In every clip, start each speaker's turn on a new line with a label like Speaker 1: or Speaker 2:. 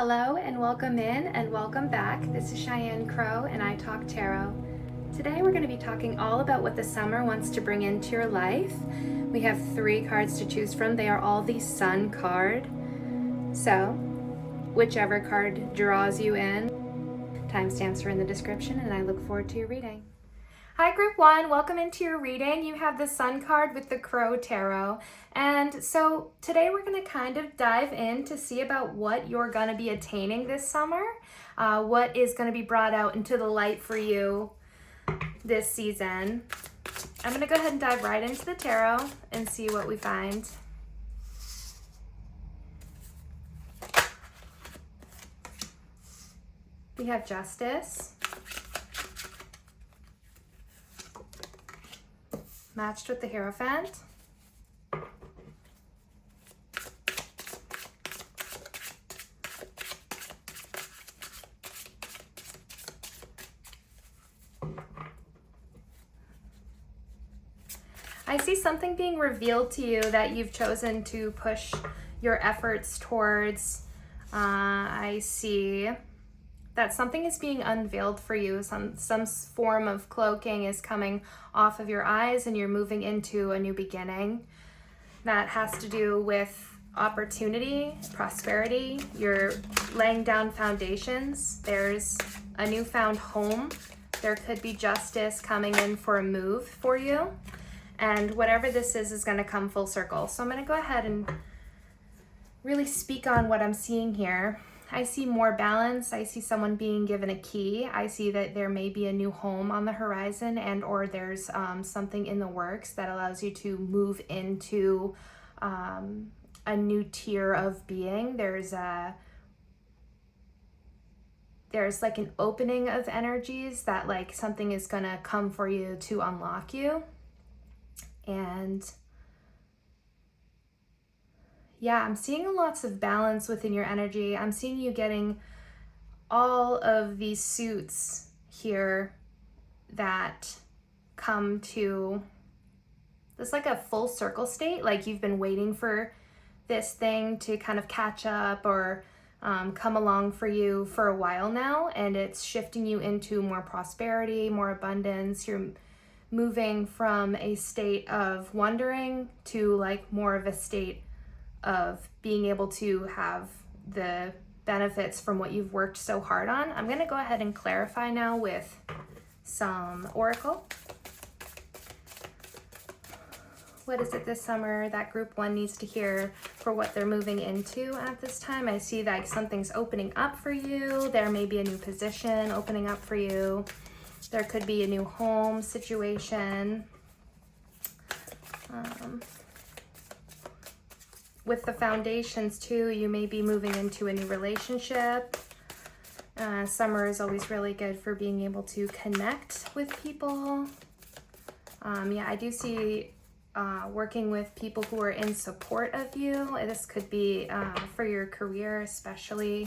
Speaker 1: Hello and welcome in and welcome back. This is Shyann Crow and I Talk Tarot. Today we're going to be talking all about what the summer wants to bring into your life. We have 3 cards to choose from. They are all the Sun card. So, whichever card draws you in, timestamps are in the description and I look forward to your reading. Hi Group 1, welcome into your reading. You have the Sun card with the Crow Tarot. And so today we're going to kind of dive in to see about what you're going to be attaining this summer, what is going to be brought out into the light for you this season. I'm going to go ahead and dive right into the tarot and see what we find. We have Justice, matched with the Hierophant. I see something being revealed to you that you've chosen to push your efforts towards. I see that something is being unveiled for you. Some form of cloaking is coming off of your eyes and you're moving into a new beginning. That has to do with opportunity, prosperity. You're laying down foundations. There's a newfound home. There could be justice coming in for a move for you. And whatever this is going to come full circle. So I'm going to go ahead and really speak on what I'm seeing here. I see more balance. I see someone being given a key. I see that there may be a new home on the horizon and or there's something in the works that allows you to move into a new tier of being. There's like an opening of energies that like something is going to come for you to unlock you. And yeah, I'm seeing lots of balance within your energy. I'm seeing you getting all of these suits here that come to this like a full circle state. Like you've been waiting for this thing to kind of catch up or come along for you for a while now. And it's shifting you into more prosperity, more abundance. You're moving from a state of wondering to like more of a state of being able to have the benefits from what you've worked so hard on. I'm going to go ahead and clarify now with some oracle. What is it this summer that Group 1 needs to hear for what they're moving into at this time? I see that something's opening up for you. There may be a new position opening up for you. There could be a new home situation. With the foundations too, you may be moving into a new relationship. Summer is always really good for being able to connect with people. Yeah, I do see working with people who are in support of you. This could be for your career especially.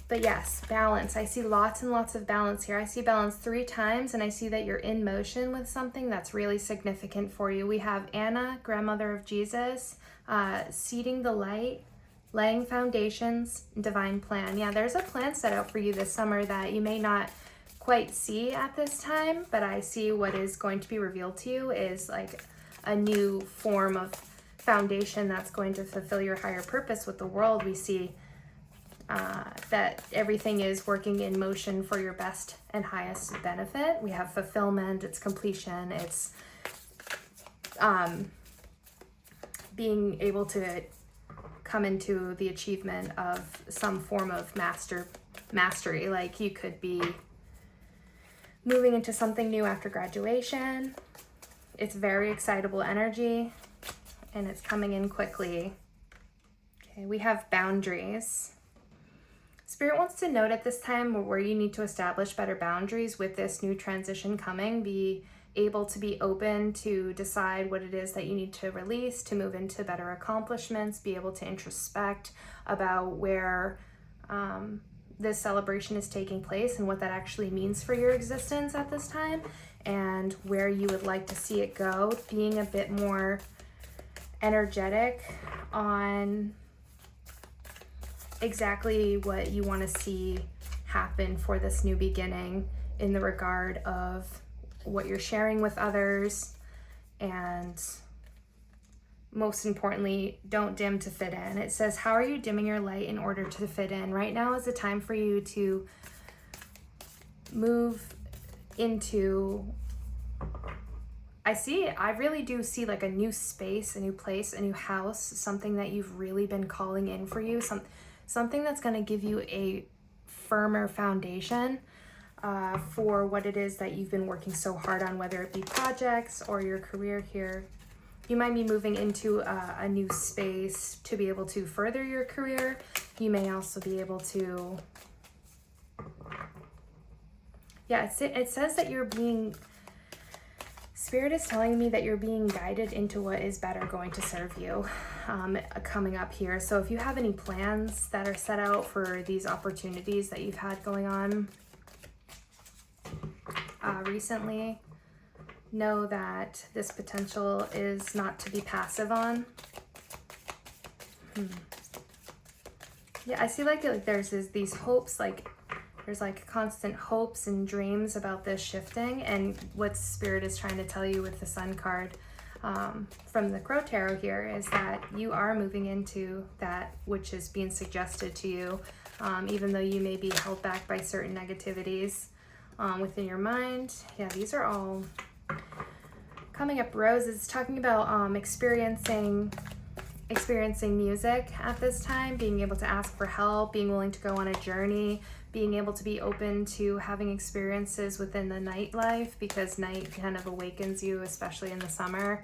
Speaker 1: But yes, balance. I see lots and lots of balance here. I see balance 3 times, and I see that you're in motion with something that's really significant for you. We have Anna, grandmother of Jesus, seeding the light, laying foundations, divine plan. Yeah, there's a plan set out for you this summer that you may not quite see at this time, but I see what is going to be revealed to you is like a new form of foundation that's going to fulfill your higher purpose with the world. We see that everything is working in motion for your best and highest benefit. We have fulfillment, it's completion, it's being able to come into the achievement of some form of mastery. Like you could be moving into something new after graduation. It's very excitable energy and it's coming in quickly. Okay, we have boundaries. Spirit wants to note at this time where you need to establish better boundaries with this new transition coming. Be able to be open to decide what it is that you need to release to move into better accomplishments. Be able to introspect about where this celebration is taking place and what that actually means for your existence at this time and where you would like to see it go. Being a bit more energetic on exactly what you want to see happen for this new beginning in the regard of what you're sharing with others, and most importantly, don't dim to fit in. It says, how are you dimming your light in order to fit in? Right now is the time for you to move into, I really do see like a new space, a new place, a new house, something that you've really been calling in for you, something that's going to give you a firmer foundation for what it is that you've been working so hard on, whether it be projects or your career here. You might be moving into a new space to be able to further your career. You may also be able to, yeah, it says that you're being, Spirit is telling me that you're being guided into what is better going to serve you coming up here. So if you have any plans that are set out for these opportunities that you've had going on recently, know that this potential is not to be passive on. Yeah, I see like there's these hopes, like there's like constant hopes and dreams about this shifting, and what Spirit is trying to tell you with the Sun card from the Crow Tarot here is that you are moving into that which is being suggested to you, even though you may be held back by certain negativities within your mind. Yeah, these are all coming up. Rose is talking about experiencing music at this time, being able to ask for help, being willing to go on a journey, being able to be open to having experiences within the nightlife, because night kind of awakens you, especially in the summer,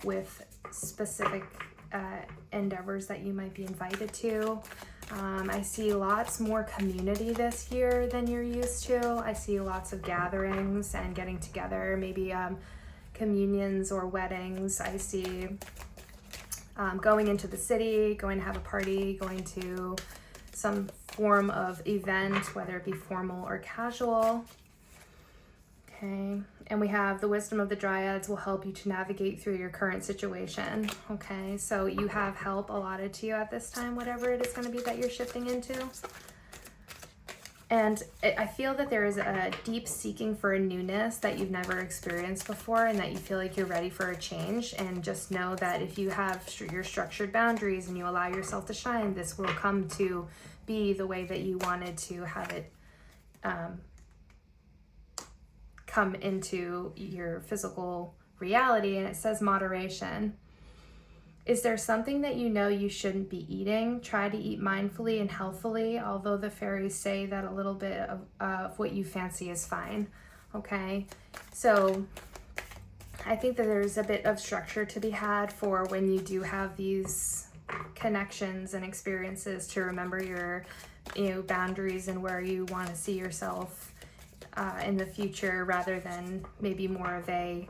Speaker 1: with specific endeavors that you might be invited to. I see lots more community this year than you're used to. I see lots of gatherings and getting together, maybe communions or weddings. I see going into the city, going to have a party, going to some form of event, whether it be formal or casual. Okay, and we have the wisdom of the Dryads will help you to navigate through your current situation. Okay, so you have help allotted to you at this time, whatever it is going to be that you're shifting into. And I feel that there is a deep seeking for a newness that you've never experienced before, and that you feel like you're ready for a change. And just know that if you have your structured boundaries and you allow yourself to shine, this will come to be the way that you wanted to have it come into your physical reality. And it says moderation. Is there something that you know you shouldn't be eating? Try to eat mindfully and healthfully, although the fairies say that a little bit of what you fancy is fine. Okay, so I think that there's a bit of structure to be had for when you do have these connections and experiences, to remember your boundaries and where you want to see yourself in the future, rather than maybe more of a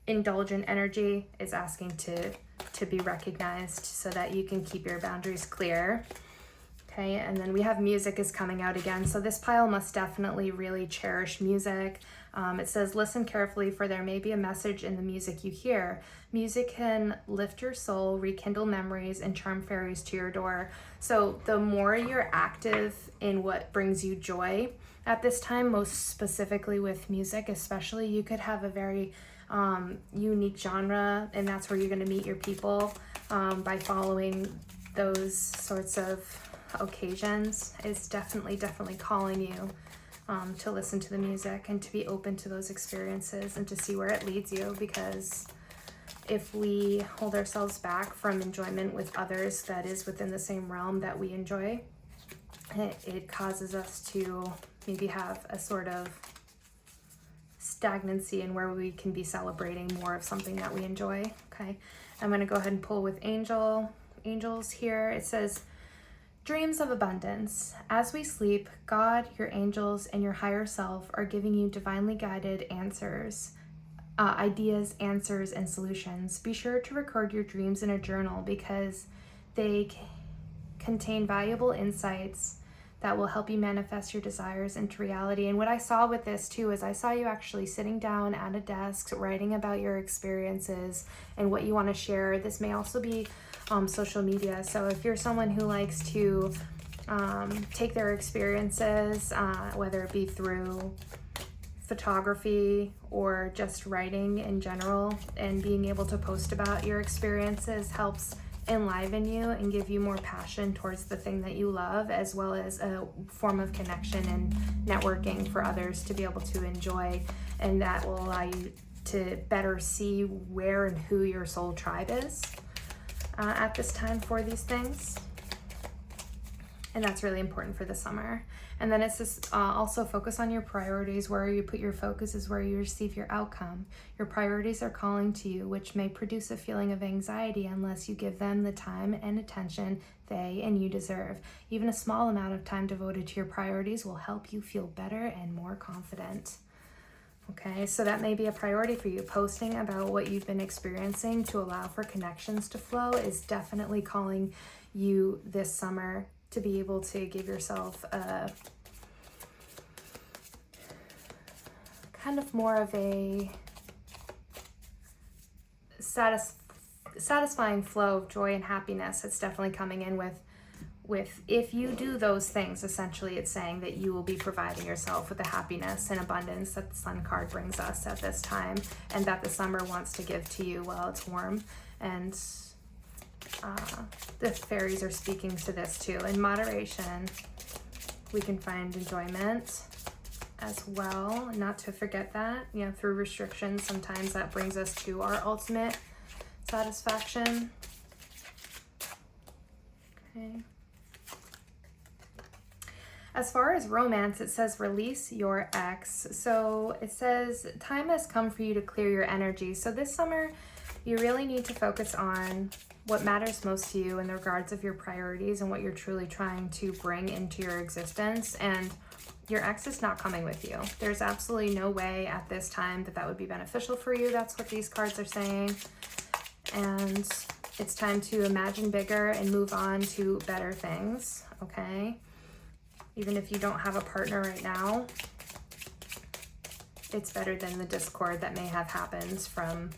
Speaker 1: indulgent energy is asking to be recognized, so that you can keep your boundaries clear. Okay, and then we have music is coming out again. So this pile must definitely really cherish music. It says, listen carefully, for there may be a message in the music you hear. Music can lift your soul, rekindle memories, and charm fairies to your door. So the more you're active in what brings you joy at this time, most specifically with music especially, you could have a very unique genre, and that's where you're going to meet your people by following those sorts of occasions. Is definitely calling you to listen to the music and to be open to those experiences and to see where it leads you, because if we hold ourselves back from enjoyment with others that is within the same realm that we enjoy, it causes us to maybe have a sort of stagnancy in where we can be celebrating more of something that we enjoy. Okay, I'm going to go ahead and pull with angels here. It says, dreams of abundance. As we sleep, God, your angels, and your higher self are giving you divinely guided answers, ideas, answers, and solutions. Be sure to record your dreams in a journal, because they contain valuable insights that will help you manifest your desires into reality. And what I saw with this too is I saw you actually sitting down at a desk, writing about your experiences and what you want to share. This may also be social media. So if you're someone who likes to take their experiences, whether it be through photography or just writing in general, and being able to post about your experiences helps enliven you and give you more passion towards the thing that you love, as well as a form of connection and networking for others to be able to enjoy, and that will allow you to better see where and who your soul tribe is at this time for these things. And that's really important for the summer. And then it's this also focus on your priorities. Where you put your focus is where you receive your outcome. Your priorities are calling to you, which may produce a feeling of anxiety unless you give them the time and attention they and you deserve. Even a small amount of time devoted to your priorities will help you feel better and more confident. Okay, so that may be a priority for you. Posting about what you've been experiencing to allow for connections to flow is definitely calling you this summer to be able to give yourself a kind of more of a satisfying flow of joy and happiness. It's definitely coming in with if you do those things, essentially it's saying that you will be providing yourself with the happiness and abundance that the Sun card brings us at this time, and that the summer wants to give to you while it's warm. And the fairies are speaking to this too. In moderation, we can find enjoyment as well, not to forget that, you know, through restrictions, sometimes that brings us to our ultimate satisfaction. Okay. As far as romance, it says release your ex. So it says time has come for you to clear your energy. So this summer, you really need to focus on what matters most to you in the regards of your priorities and what you're truly trying to bring into your existence. And your ex is not coming with you. There's absolutely no way at this time that that would be beneficial for you. That's what these cards are saying. And it's time to imagine bigger and move on to better things, okay? Even if you don't have a partner right now, it's better than the discord that may have happened from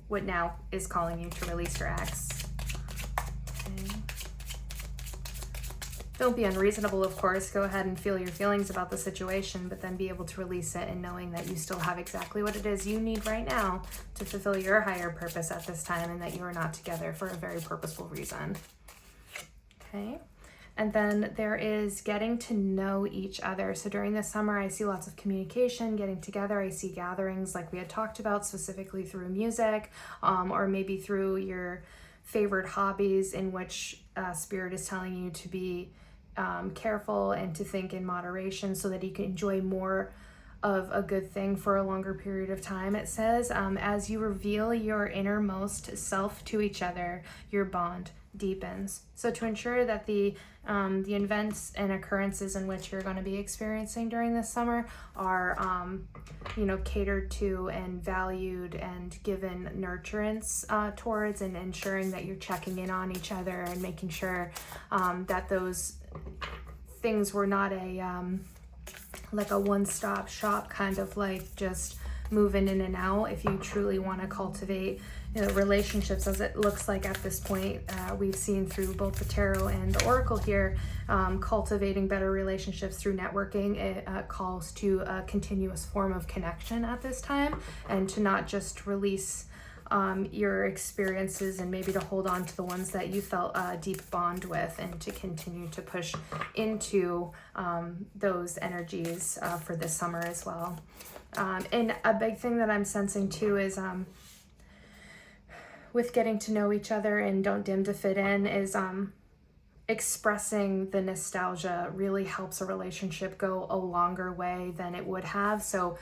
Speaker 1: what now is calling you to release your ex. Okay. Don't be unreasonable, of course. Go ahead and feel your feelings about the situation, but then be able to release it and knowing that you still have exactly what it is you need right now to fulfill your higher purpose at this time, and that you are not together for a very purposeful reason. Okay. And then there is getting to know each other. So during the summer, I see lots of communication, getting together. I see gatherings like we had talked about, specifically through music, or maybe through your favorite hobbies, in which Spirit is telling you to be careful and to think in moderation so that you can enjoy more of a good thing for a longer period of time. It says, as you reveal your innermost self to each other, your bond deepens. So to ensure that the events and occurrences in which you're going to be experiencing during this summer are catered to and valued and given nurturance towards, and ensuring that you're checking in on each other and making sure that those things were not like a one-stop shop, kind of like just moving in and out. If you truly want to cultivate relationships, as it looks like at this point, we've seen through both the tarot and the oracle here, cultivating better relationships through networking. It calls to a continuous form of connection at this time, and to not just release your experiences and maybe to hold on to the ones that you felt a deep bond with, and to continue to push into those energies for this summer as well. And a big thing that I'm sensing too is with getting to know each other and don't dim to fit in, is expressing the nostalgia really helps a relationship go a longer way than it would have. So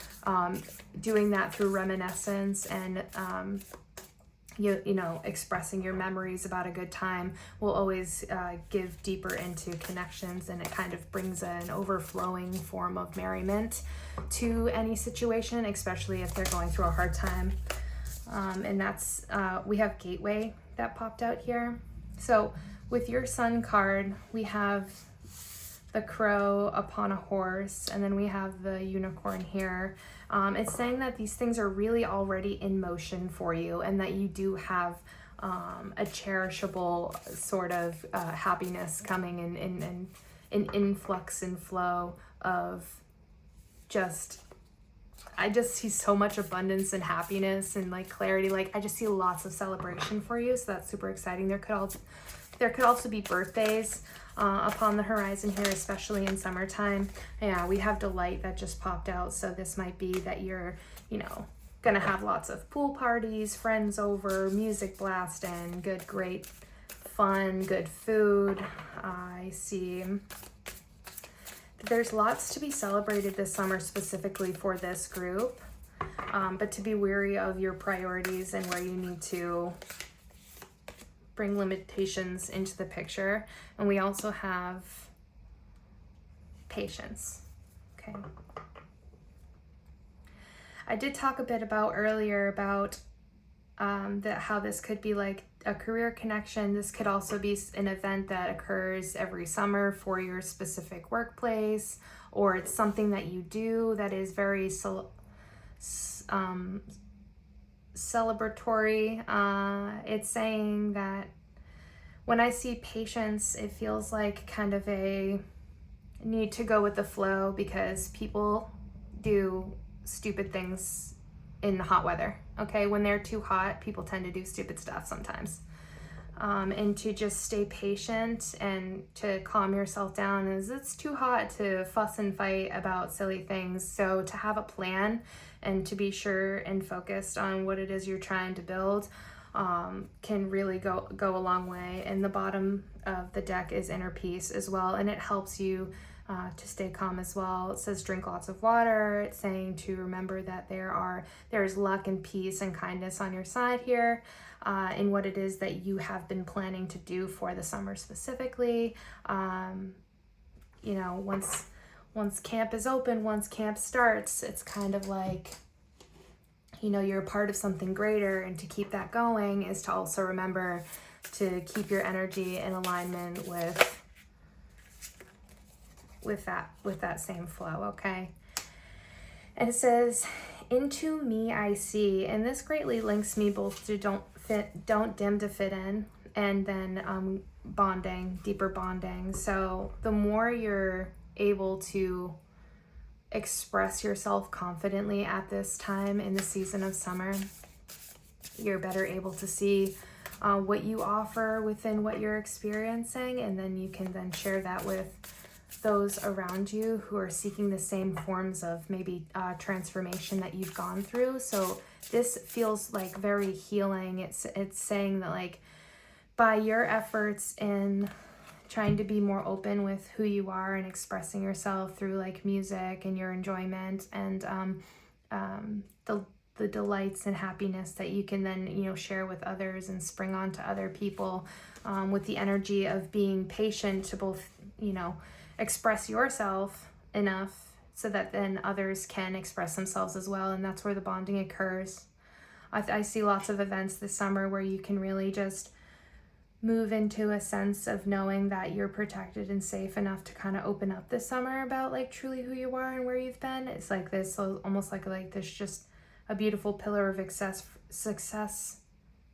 Speaker 1: doing that through reminiscence and expressing your memories about a good time will always give deeper into connections, and it kind of brings an overflowing form of merriment to any situation, especially if they're going through a hard time. And that's, we have Gateway that popped out here. So with your Sun card, we have the crow upon a horse, and then we have the unicorn here. It's saying that these things are really already in motion for you, and that you do have a cherishable sort of happiness coming in an influx and flow of just, I just see so much abundance and happiness and like clarity. Like I just see lots of celebration for you, so that's super exciting. There could also be birthdays upon the horizon here, especially in summertime. Yeah, we have delight that just popped out, so this might be that you're, you know, gonna have lots of pool parties, friends over, music blasting, great fun, good food. I see there's lots to be celebrated this summer specifically for this group, but to be wary of your priorities and where you need to bring limitations into the picture. And we also have patience. Okay. I did talk a bit about earlier about how this could be like a career connection. This could also be an event that occurs every summer for your specific workplace, or it's something that you do that is very celebratory. It's saying that when I see patience, it feels like kind of a need to go with the flow, because people do stupid things in the hot weather. Okay, when they're too hot, people tend to do stupid stuff sometimes. And to just stay patient and to calm yourself down, as it's too hot to fuss and fight about silly things. So to have a plan and to be sure and focused on what it is you're trying to build can really go a long way. And the bottom of the deck is inner peace as well, and it helps you to stay calm as well. It says drink lots of water. It's saying to remember that there's luck and peace and kindness on your side here in what it is that you have been planning to do for the summer specifically. You know, once camp is open, once camp starts, it's kind of like, you know, you're a part of something greater, and to keep that going is to also remember to keep your energy in alignment with that same flow. Okay. And it says, into me I see, and this greatly links me both to don't dim to fit in, and then bonding, deeper bonding. So the more you're able to express yourself confidently at this time in the season of summer, you're better able to see what you offer within what you're experiencing, and then you can then share that with those around you who are seeking the same forms of maybe transformation that you've gone through. So this feels like very healing. It's saying that like by your efforts in trying to be more open with who you are and expressing yourself through like music and your enjoyment and the delights and happiness that you can then, you know, share with others and spring onto other people with the energy of being patient to both, you know, express yourself enough so that then others can express themselves as well. And that's where the bonding occurs. I see lots of events this summer where you can really just move into a sense of knowing that you're protected and safe enough to kind of open up this summer about like truly who you are and where you've been. It's like this, almost like this, just a beautiful pillar of success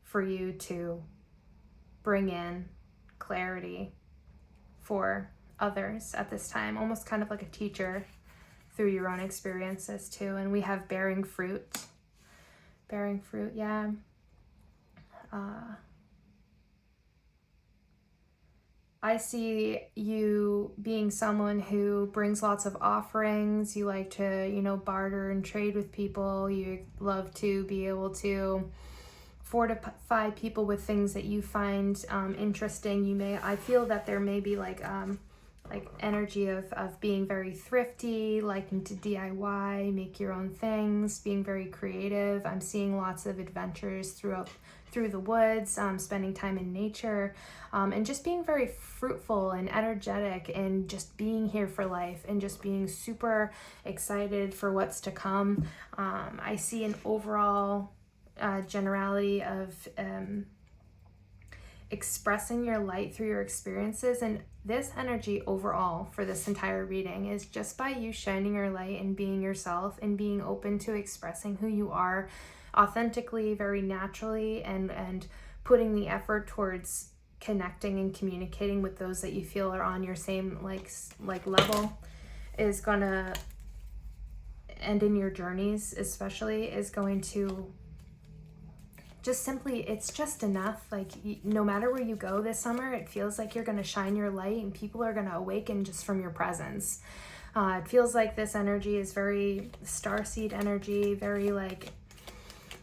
Speaker 1: for you to bring in clarity for others at this time, almost kind of like a teacher through your own experiences too. And we have bearing fruit, yeah. I see you being someone who brings lots of offerings. You like to, you know, barter and trade with people. You love to be able to fortify people with things that you find interesting. I feel that there may be like energy of being very thrifty, liking to DIY, make your own things, being very creative. I'm seeing lots of adventures through the woods, spending time in nature, and just being very fruitful and energetic and just being here for life and just being super excited for what's to come. I see an overall generality of expressing your light through your experiences. And this energy overall for this entire reading is just by you shining your light and being yourself and being open to expressing who you are authentically, very naturally, and putting the effort towards connecting and communicating with those that you feel are on your same like level, is gonna, and in your journeys especially, is going to just simply, it's just enough. Like, no matter where you go this summer, it feels like you're going to shine your light and people are going to awaken just from your presence. It feels like this energy is very starseed energy, very like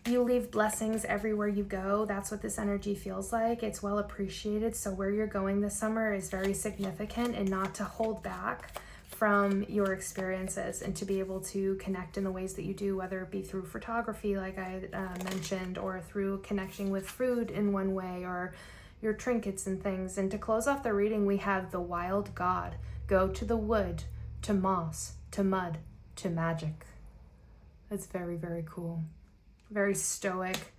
Speaker 1: you leave blessings everywhere you go. That's what this energy feels like. It's well appreciated. So where you're going this summer is very significant, and not to hold back from your experiences and to be able to connect in the ways that you do, whether it be through photography, like I mentioned, or through connecting with food in one way, or your trinkets and things. And to close off the reading, we have the wild god. Go to the wood, to moss, to mud, to magic. That's very, very cool. Very stoic,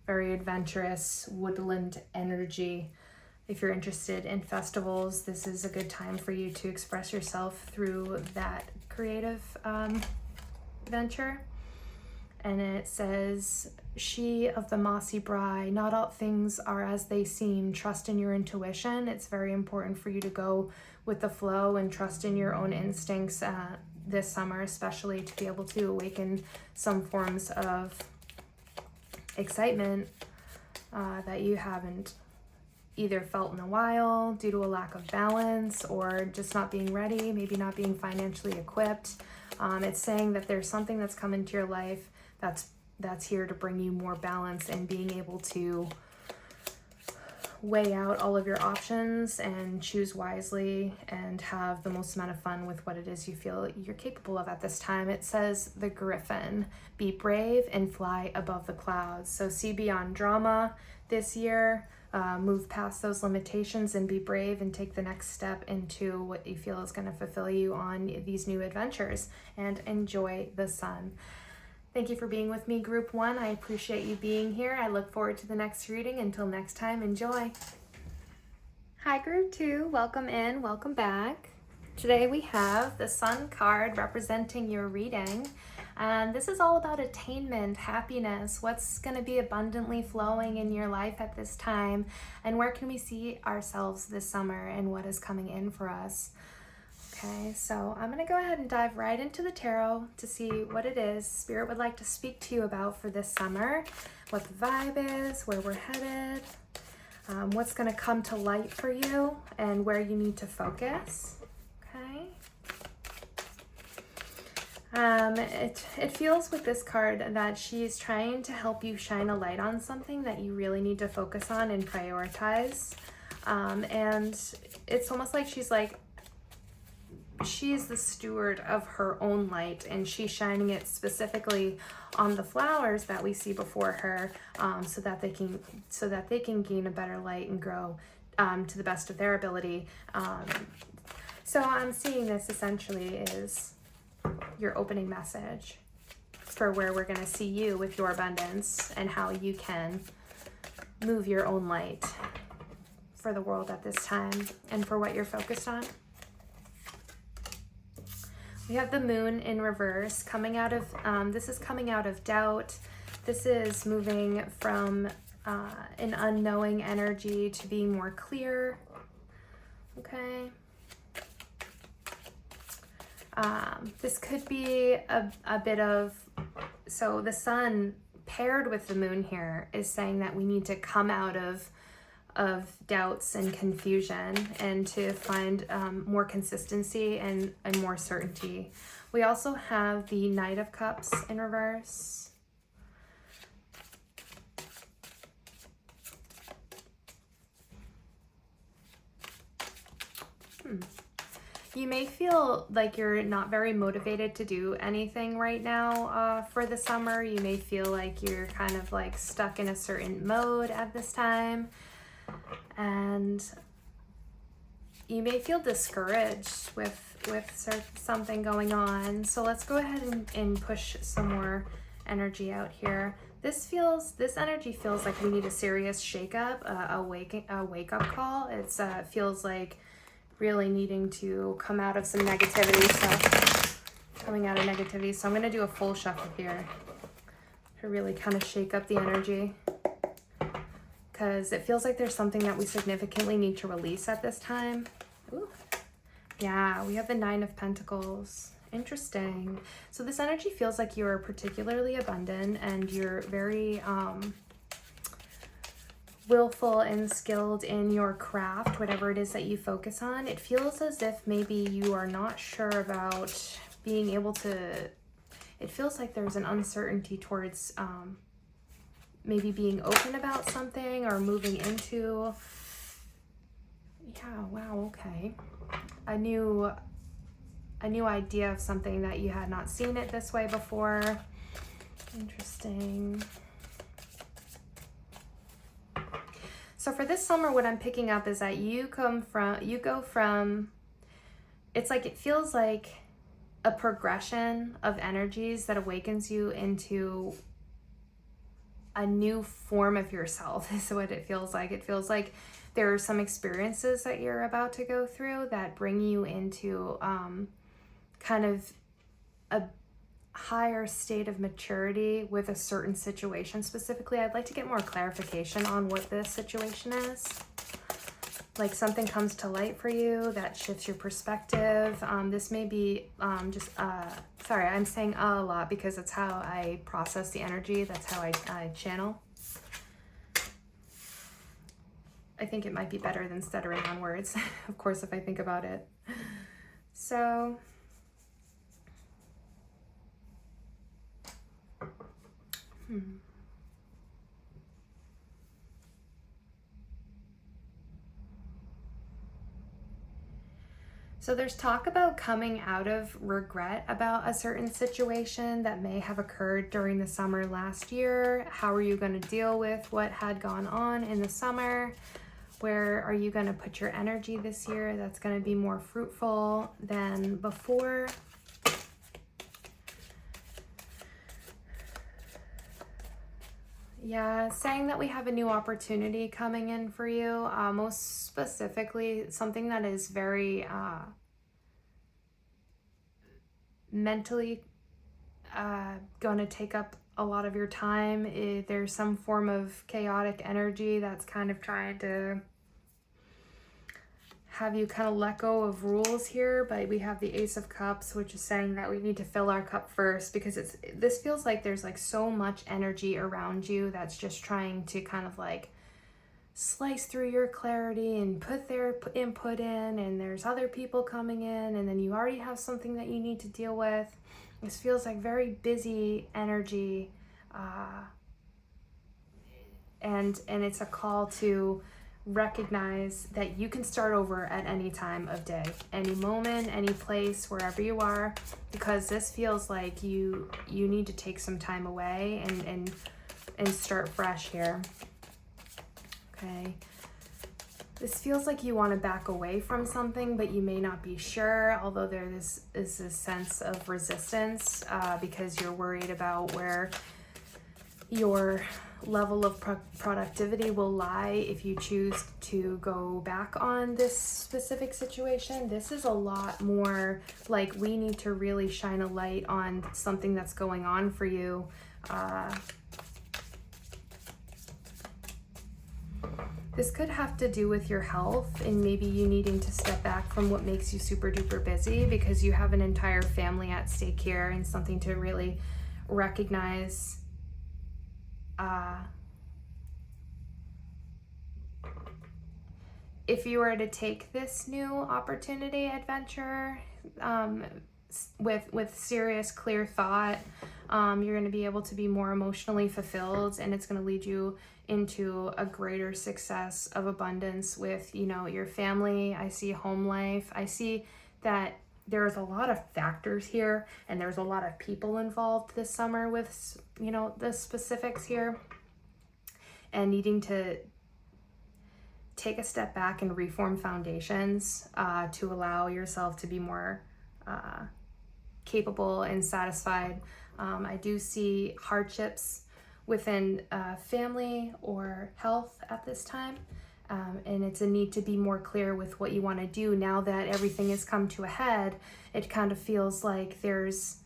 Speaker 1: very adventurous, woodland energy. If you're interested in festivals, this is a good time for you to express yourself through that creative venture. And it says, she of the mossy bride, not all things are as they seem. Trust in your intuition. It's very important for you to go with the flow and trust in your own instincts this summer, especially to be able to awaken some forms of excitement that you haven't either felt in a while due to a lack of balance, or just not being ready, maybe not being financially equipped. It's saying that there's something that's come into your life that's here to bring you more balance and being able to weigh out all of your options and choose wisely and have the most amount of fun with what it is you feel you're capable of at this time. It says the griffin, be brave and fly above the clouds. So see beyond drama this year, move past those limitations and be brave and take the next step into what you feel is going to fulfill you on these new adventures, and enjoy the sun. Thank you for being with me, Group 1. I appreciate you being here. I look forward to the next reading. Until next time, enjoy. Hi, Group 2. Welcome in. Welcome back. Today we have the Sun card representing your reading. And this is all about attainment, happiness, what's going to be abundantly flowing in your life at this time, and where can we see ourselves this summer and what is coming in for us. Okay, so I'm going to go ahead and dive right into the tarot to see what it is Spirit would like to speak to you about for this summer, what the vibe is, where we're headed, what's going to come to light for you, and where you need to focus. Okay. It feels with this card that she's trying to help you shine a light on something that you really need to focus on and prioritize. And it's almost like she's the steward of her own light, and she's shining it specifically on the flowers that we see before her, so that they can gain a better light and grow to the best of their ability. So I'm seeing this essentially is your opening message for where we're going to see you with your abundance and how you can move your own light for the world at this time and for what you're focused on. We have the moon in reverse coming out of, this is coming out of doubt. This is moving from an unknowing energy to being more clear. Okay. This could be a bit of, so the sun paired with the moon here is saying that we need to come out of doubts and confusion and to find more consistency and more certainty. We also have the Knight of Cups in reverse. You may feel like you're not very motivated to do anything right now for the summer. You may feel like you're kind of like stuck in a certain mode at this time. And you may feel discouraged with something going on. So let's go ahead and push some more energy out here. This energy feels like we need a serious shakeup, a wake up call. It's feels like really needing to come out of some negativity stuff, coming out of negativity. So I'm going to do a full shuffle here to really kind of shake up the energy, because it feels like there's something that we significantly need to release at this time. Ooh. Yeah, we have the Nine of Pentacles. Interesting. So this energy feels like you're particularly abundant and you're very willful and skilled in your craft, whatever it is that you focus on. It feels as if maybe you are not sure about being able to, it feels like there's an uncertainty towards maybe being open about something or moving into, yeah, wow, okay. A new idea of something that you had not seen it this way before. Interesting. So for this summer, what I'm picking up is that you go from, it's like, it feels like a progression of energies that awakens you into a new form of yourself is what it feels like. It feels like there are some experiences that you're about to go through that bring you into kind of a higher state of maturity with a certain situation specifically. I'd like to get more clarification on what this situation is. Like something comes to light for you that shifts your perspective. This may be sorry, I'm saying a lot because that's how I process the energy. That's how I channel. I think it might be better than stuttering on words, of course, if I think about it. So, So there's talk about coming out of regret about a certain situation that may have occurred during the summer last year. How are you going to deal with what had gone on in the summer? Where are you going to put your energy this year that's going to be more fruitful than before? Yeah, saying that we have a new opportunity coming in for you, most specifically something that is very mentally going to take up a lot of your time. There's some form of chaotic energy that's kind of trying to have you kind of let go of rules here, but we have the Ace of Cups, which is saying that we need to fill our cup first, because this feels like there's like so much energy around you that's just trying to kind of like slice through your clarity and put their input in, and there's other people coming in, and then you already have something that you need to deal with. This feels like very busy energy, and it's a call to recognize that you can start over at any time of day, any moment, any place, wherever you are, because this feels like you need to take some time away and start fresh here. Okay. This feels like you want to back away from something, but you may not be sure, although there is this sense of resistance because you're worried about where your level of productivity will lie if you choose to go back on this specific situation. This is a lot more like we need to really shine a light on something that's going on for you. This could have to do with your health and maybe you needing to step back from what makes you super duper busy, because you have an entire family at stake here and something to really recognize. If you were to take this new opportunity, adventure, with serious, clear thought, you're going to be able to be more emotionally fulfilled, and it's going to lead you into a greater success of abundance with, you know, your family. I see home life. I see that there's a lot of factors here, and there's a lot of people involved this summer with, you know, the specifics here, and needing to take a step back and reform foundations to allow yourself to be more capable and satisfied. I do see hardships within family or health at this time. And it's a need to be more clear with what you want to do. Now that everything has come to a head, it kind of feels like there's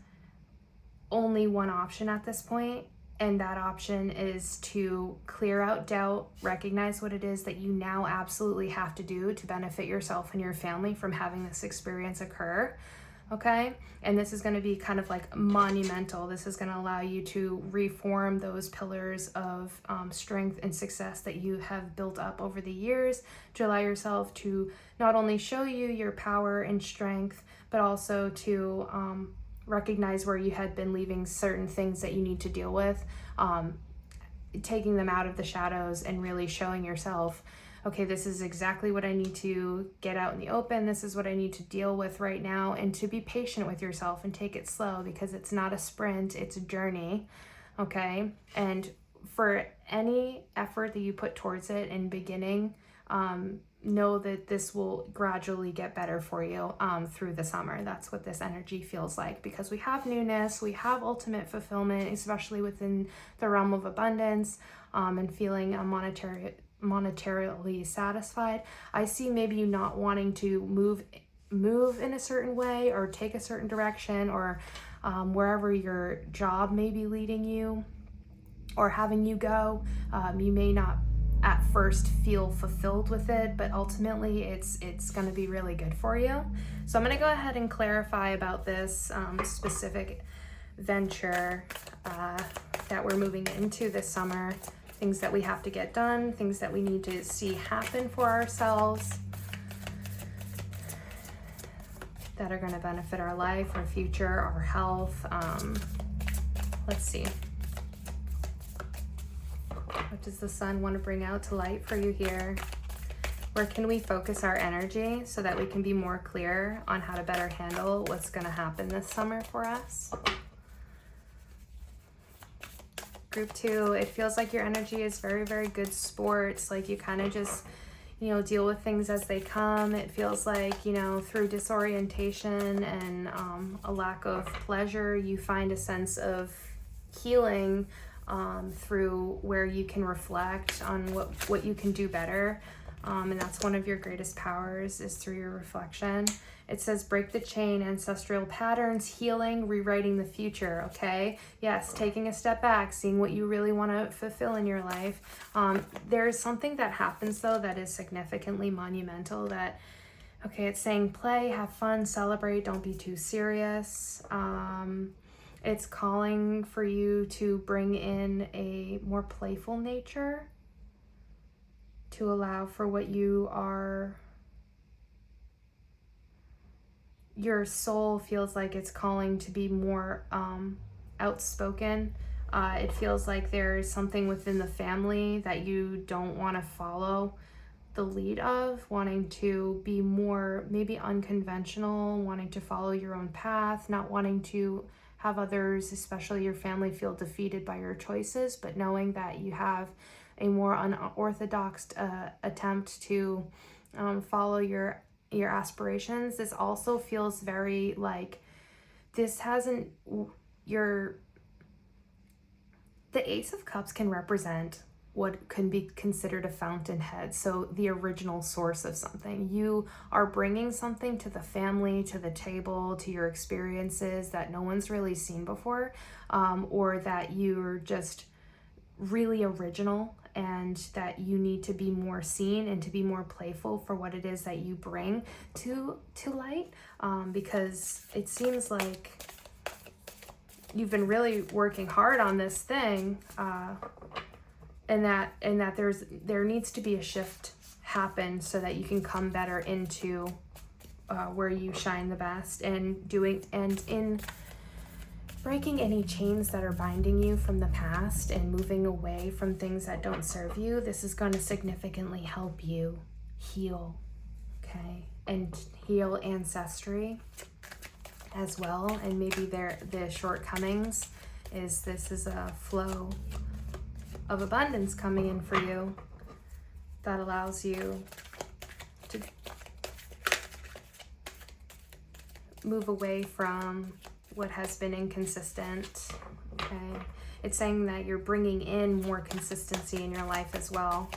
Speaker 1: only one option at this point, and that option is to clear out doubt, recognize what it is that you now absolutely have to do to benefit yourself and your family from having this experience occur. Okay, and this is going to be kind of like monumental. This is going to allow you to reform those pillars of strength and success that you have built up over the years, to allow yourself to not only show you your power and strength, but also to recognize where you had been leaving certain things that you need to deal with, taking them out of the shadows and really showing yourself, okay, this is exactly what I need to get out in the open. This is what I need to deal with right now, and to be patient with yourself and take it slow, because it's not a sprint, it's a journey, okay? And for any effort that you put towards it in beginning, know that this will gradually get better for you through the summer. That's what this energy feels like, because we have newness, we have ultimate fulfillment, especially within the realm of abundance, and feeling monetarily satisfied. I see maybe you not wanting to move in a certain way or take a certain direction, or wherever your job may be leading you or having you go. You may not at first feel fulfilled with it, but ultimately it's going to be really good for you. So I'm going to go ahead and clarify about this specific venture that we're moving into this summer. Things that we have to get done, things that we need to see happen for ourselves that are going to benefit our life, our future, our health. Let's see. What does the sun want to bring out to light for you here? Where can we focus our energy so that we can be more clear on how to better handle what's going to happen this summer for us? Group 2, it feels like your energy is very, very good sports. Like you kind of just, deal with things as they come. It feels like, through disorientation and a lack of pleasure, you find a sense of healing through where you can reflect on what you can do better. And that's one of your greatest powers, is through your reflection. It says break the chain, ancestral patterns, healing, rewriting the future, okay? Yes, taking a step back, seeing what you really want to fulfill in your life. There's something that happens, though, that is significantly monumental that, okay, it's saying play, have fun, celebrate, don't be too serious. It's calling for you to bring in a more playful nature, to allow for what you are. Your soul feels like it's calling to be more outspoken. It feels like there's something within the family that you don't want to follow the lead of, wanting to be more maybe unconventional, wanting to follow your own path, not wanting to have others, especially your family, feel defeated by your choices, but knowing that you have a more unorthodox attempt to follow your aspirations. This also feels very like this hasn't the Ace of Cups can represent what can be considered a fountainhead, so the original source of something. You are bringing something to the family, to the table, to your experiences that no one's really seen before, or that you're just really original, and that you need to be more seen and to be more playful for what it is that you bring to light, because it seems like you've been really working hard on this thing, and that there needs to be a shift happen so that you can come better into where you shine the best, and in breaking any chains that are binding you from the past and moving away from things that don't serve you. This is going to significantly help you heal, okay, and heal ancestry as well. And maybe the shortcomings is this is a flow of abundance coming in for you that allows you to move away from what has been inconsistent, okay? It's saying that you're bringing in more consistency in your life as well.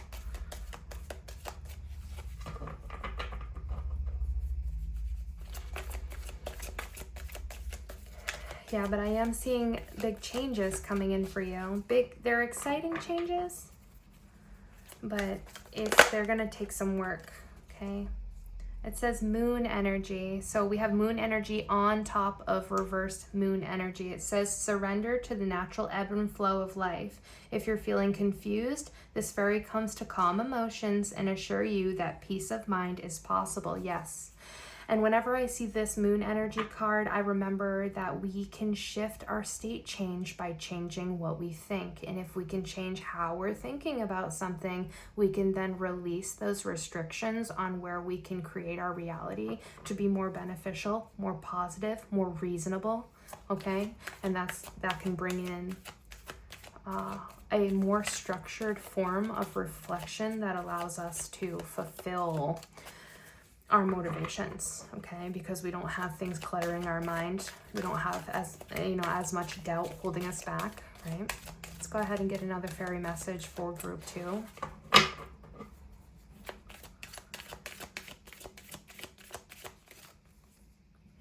Speaker 1: Yeah, but I am seeing big changes coming in for you. They're exciting changes, but they're gonna take some work, okay? It says moon energy. So we have moon energy on top of reversed moon energy. It says surrender to the natural ebb and flow of life. If you're feeling confused, this fairy comes to calm emotions and assure you that peace of mind is possible. Yes. And whenever I see this moon energy card, I remember that we can shift our state change by changing what we think. And if we can change how we're thinking about something, we can then release those restrictions on where we can create our reality to be more beneficial, more positive, more reasonable, okay? And that can bring in a more structured form of reflection that allows us to fulfill our motivations, okay? Because we don't have things cluttering our mind. We don't have as much doubt holding us back, right? Let's go ahead and get another fairy message for group 2.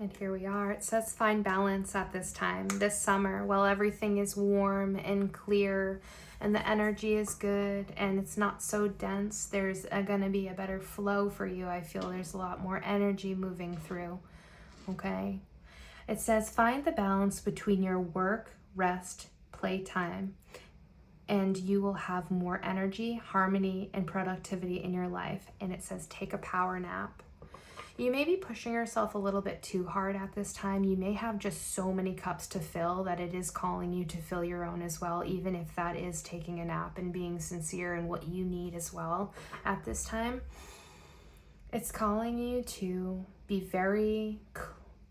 Speaker 1: And here we are. It says find balance at this time, this summer, while everything is warm and clear and the energy is good and it's not so dense. There's going to be a better flow for you. I feel there's a lot more energy moving through, okay? It says find the balance between your work, rest, playtime, and you will have more energy, harmony, and productivity in your life. And it says take a power nap. You may be pushing yourself a little bit too hard at this time. You may have just so many cups to fill that it is calling you to fill your own as well, even if that is taking a nap and being sincere in what you need as well at this time. It's calling you to be very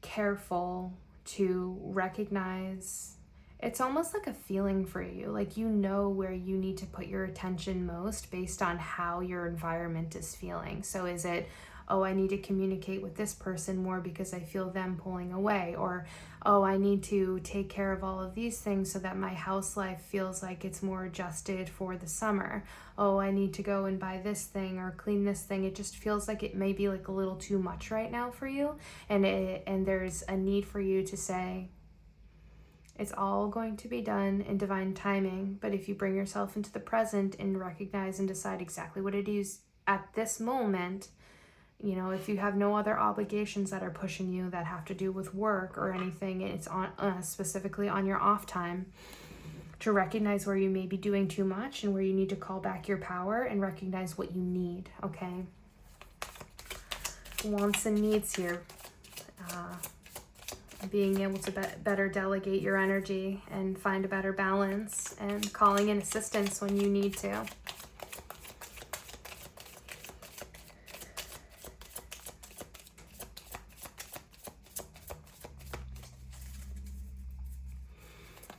Speaker 1: careful to recognize. It's almost like a feeling for you, like you know where you need to put your attention most based on how your environment is feeling. So is it, oh, I need to communicate with this person more because I feel them pulling away, or oh, I need to take care of all of these things so that my house life feels like it's more adjusted for the summer. Oh, I need to go and buy this thing or clean this thing. It just feels like it may be like a little too much right now for you, and there's a need for you to say, it's all going to be done in divine timing. But if you bring yourself into the present and recognize and decide exactly what it is at this moment, you know, if you have no other obligations that are pushing you that have to do with work or anything, it's on specifically on your off time, to recognize where you may be doing too much and where you need to call back your power and recognize what you need, okay? Wants and needs here. Being able to better delegate your energy and find a better balance, and calling in assistance when you need to.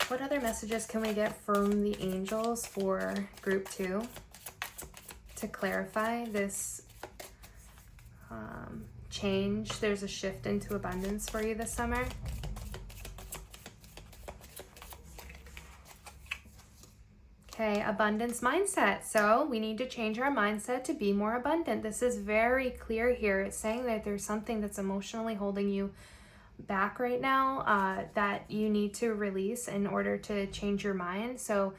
Speaker 1: What other messages can we get from the angels for group 2 to clarify this change? There's a shift into abundance for you this summer. Okay, abundance mindset. So we need to change our mindset to be more abundant. This is very clear here. It's saying that there's something that's emotionally holding you back right now that you need to release in order to change your mind. So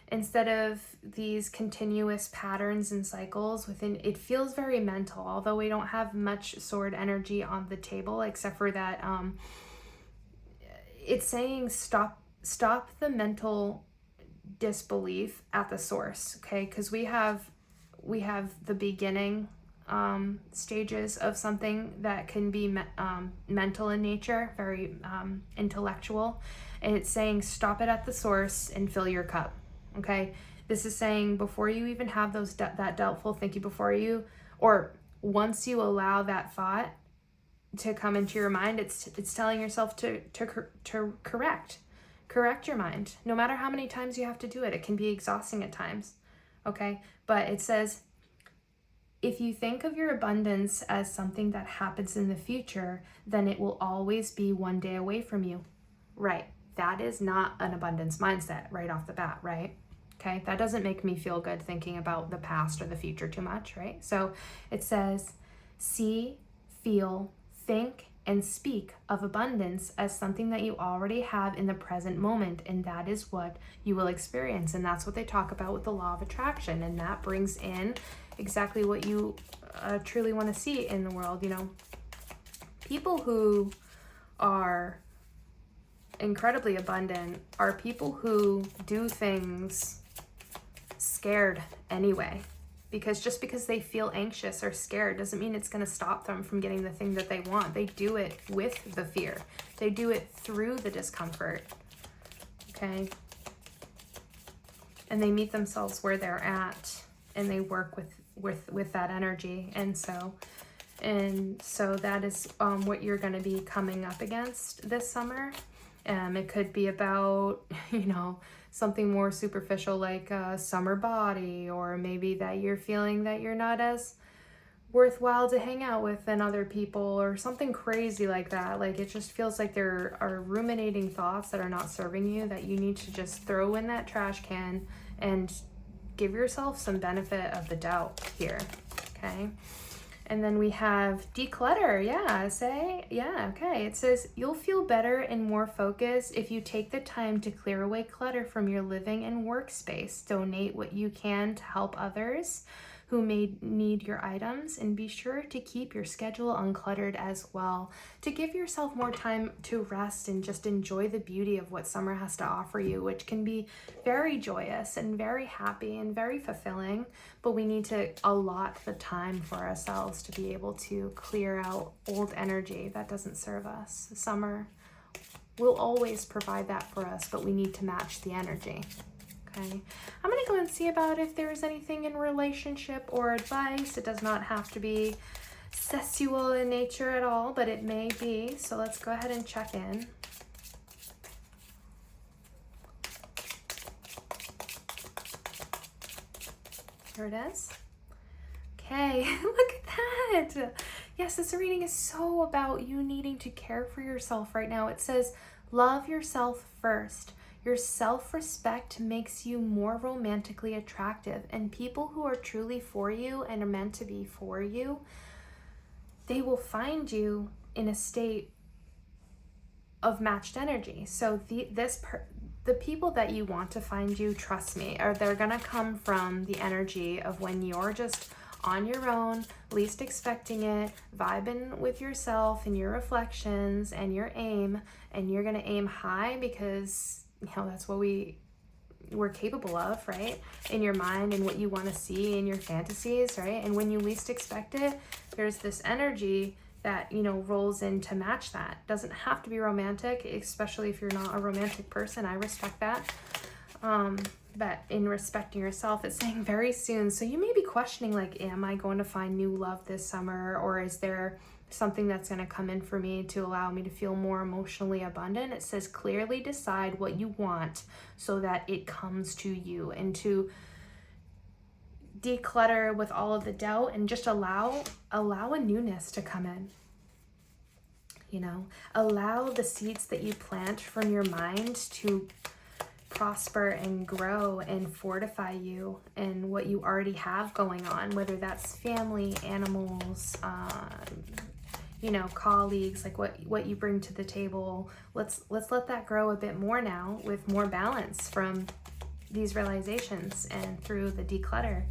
Speaker 1: instead of these continuous patterns and cycles within, it feels very mental, although we don't have much sword energy on the table, except for that it's saying stop the mental disbelief at the source, okay? Because we have the beginning stages of something that can be mental in nature, very intellectual, and it's saying stop it at the source and fill your cup, okay? This is saying before you even have those that doubtful thinking, before you, or once you allow that thought to come into your mind, it's telling yourself to correct your mind, no matter how many times you have to do it. It can be exhausting at times, okay? But it says, if you think of your abundance as something that happens in the future, then it will always be one day away from you. Right. that is not an abundance mindset right off the bat, right? Okay, that doesn't make me feel good thinking about the past or the future too much, right? So it says, see, feel, think, and speak of abundance as something that you already have in the present moment, and that is what you will experience. And that's what they talk about with the law of attraction, and that brings in exactly what you truly want to see in the world. You know, people who are incredibly abundant are people who do things scared anyway, because just because they feel anxious or scared doesn't mean it's going to stop them from getting the thing that they want. They do it with the fear. They do it through the discomfort. Okay? And they meet themselves where they're at, and they work with that energy. And so that is what you're going to be coming up against this summer. It could be about, you know, something more superficial like a summer body, or maybe that you're feeling that you're not as worthwhile to hang out with than other people, or something crazy like that. Like, it just feels like there are ruminating thoughts that are not serving you, that you need to just throw in that trash can and give yourself some benefit of the doubt here. Okay. And then we have declutter. Okay. It says, you'll feel better and more focused if you take the time to clear away clutter from your living and workspace. Donate what you can to help others who may need your items, and be sure to keep your schedule uncluttered as well, to give yourself more time to rest and just enjoy the beauty of what summer has to offer you, which can be very joyous and very happy and very fulfilling. But we need to allot the time for ourselves to be able to clear out old energy that doesn't serve us. Summer will always provide that for us, but we need to match the energy. Okay, I'm going to go and see about if there's anything in relationship or advice. It does not have to be sexual in nature at all, but it may be. So let's go ahead and check in. Here it is. Okay, look at that. Yes, this reading is so about you needing to care for yourself right now. It says, love yourself first. Your self-respect makes you more romantically attractive, and people who are truly for you and are meant to be for you, they will find you in a state of matched energy. So the people that you want to find you, trust me, they're gonna come from the energy of when you're just on your own, least expecting it, vibing with yourself and your reflections and your aim, and you're gonna aim high because, you know, that's what we're capable of, right? In your mind and what you want to see in your fantasies, right? And when you least expect it, there's this energy that, you know, rolls in to match that. Doesn't have to be romantic, especially if you're not a romantic person. I respect that. But in respecting yourself, it's saying very soon. So you may be questioning, like, am I going to find new love this summer? Or is there something that's going to come in for me to allow me to feel more emotionally abundant? It says, clearly decide what you want so that it comes to you, and to declutter with all of the doubt and just allow a newness to come in. You know, allow the seeds that you plant from your mind to prosper and grow and fortify you and what you already have going on, whether that's family, animals, you know, colleagues, like what you bring to the table. Let's let that grow a bit more now, with more balance from these realizations and through the declutter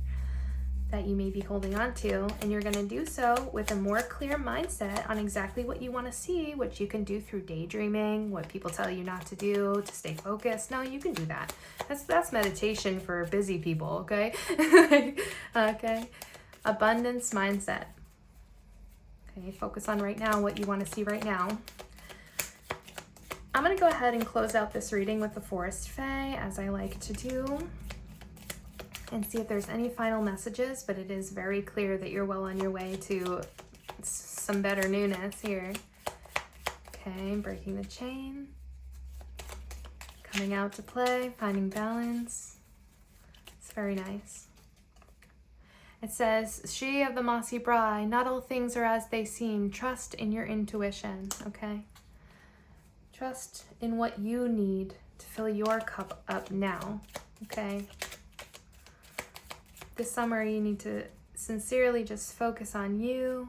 Speaker 1: that you may be holding on to. And you're going to do so with a more clear mindset on exactly what you want to see, which you can do through daydreaming, what people tell you not to do to stay focused. No, you can do that. That's meditation for busy people, okay? Okay. Abundance mindset. Okay, focus on right now, what you want to see right now. I'm going to go ahead and close out this reading with the Forest Fae, as I like to do, and see if there's any final messages, but it is very clear that you're well on your way to some better newness here. Okay, breaking the chain, coming out to play, finding balance. It's very nice. It says, she of the mossy bride, not all things are as they seem. Trust in your intuition, okay? Trust in what you need to fill your cup up now, okay? This summer, you need to sincerely just focus on you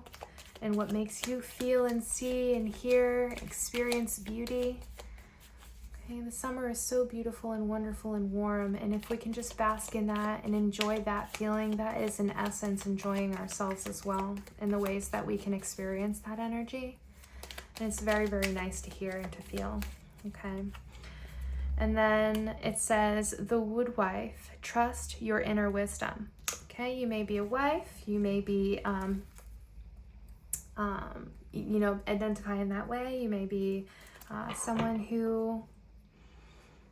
Speaker 1: and what makes you feel and see and hear, experience beauty. Okay, the summer is so beautiful and wonderful and warm, and if we can just bask in that and enjoy that feeling, that is in essence enjoying ourselves as well in the ways that we can experience that energy. And it's very, very nice to hear and to feel, okay? And then it says, the woodwife, trust your inner wisdom. Okay, you may be a wife, you may be, you know, identifying that way. You may be someone who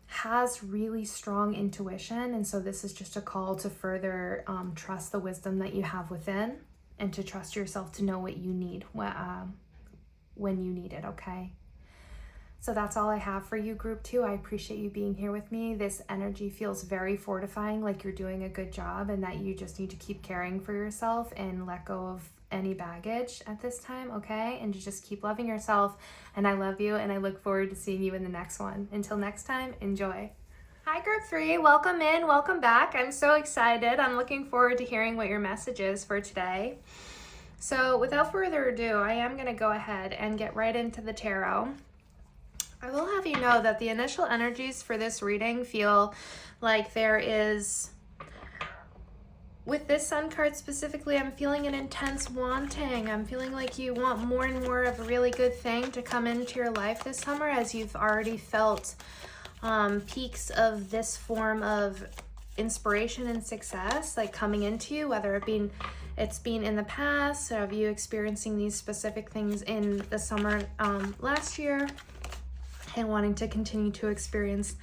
Speaker 1: has really strong intuition, and so this is just a call to further trust the wisdom that you have within, and to trust yourself to know what you need when you need it, okay? So that's all I have for you, group 2. I appreciate you being here with me. This energy feels very fortifying, like you're doing a good job and that you just need to keep caring for yourself and let go of any baggage at this time, okay? And just keep loving yourself. And I love you, and I look forward to seeing you in the next one. Until next time, enjoy. Hi, group 3. Welcome in, welcome back. I'm so excited. I'm looking forward to hearing what your message is for today. So without further ado, I am going to go ahead and get right into the tarot. I will have you know that the initial energies for this reading feel like there is, with this sun card specifically, I'm feeling an intense wanting. I'm feeling like you want more and more of a really good thing to come into your life this summer, as you've already felt peaks of this form of inspiration and success like coming into you, whether it's been in the past, of you experiencing these specific things in the summer last year, and wanting to continue to experience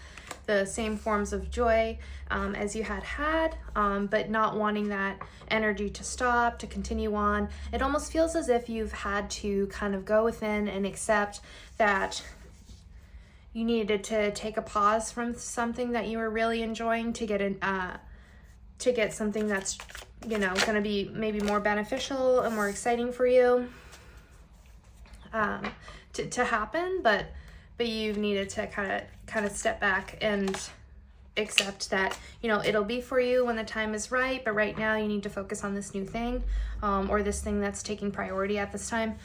Speaker 1: the same forms of joy as you had, but not wanting that energy to stop, to continue on. It almost feels as if you've had to kind of go within and accept that you needed to take a pause from something that you were really enjoying to get something that's, you know, going to be maybe more beneficial and more exciting for you to happen, but you needed to kind of step back and accept that, you know, it'll be for you when the time is right, but right now you need to focus on this new thing, or this thing that's taking priority at this time.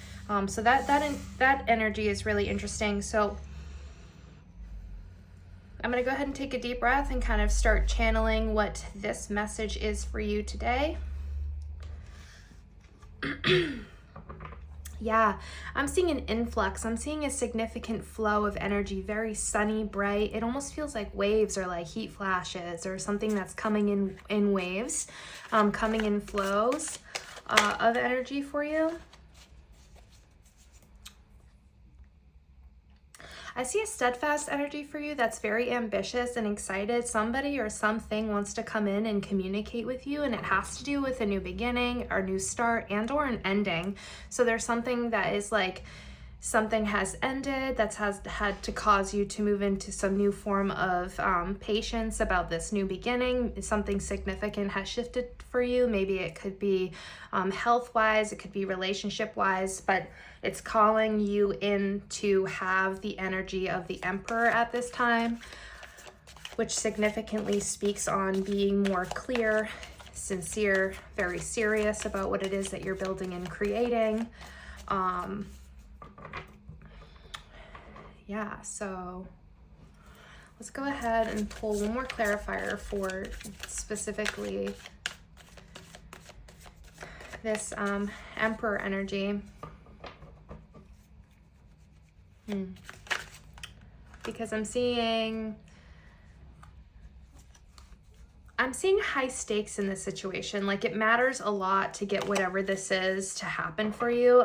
Speaker 1: So that energy is really interesting. So I'm going to go ahead and take a deep breath and kind of start channeling what this message is for you today. Yeah, I'm seeing an influx. I'm seeing a significant flow of energy, very sunny, bright. It almost feels like waves or like heat flashes or something that's coming in waves, coming in flows of energy for you. I see a steadfast energy for you that's very ambitious and excited. Somebody or something wants to come in and communicate with you, and it has to do with a new beginning or new start and or an ending. So there's something that is like something has ended that's had to cause you to move into some new form of patience about this new beginning. Something significant has shifted for you. Maybe it could be health-wise, it could be relationship-wise, but it's calling you in to have the energy of the Emperor at this time, which significantly speaks on being more clear, sincere, very serious about what it is that you're building and creating. Yeah, so let's go ahead and pull one more clarifier for specifically this Emperor energy. Because I'm seeing high stakes in this situation. Like, it matters a lot to get whatever this is to happen for you,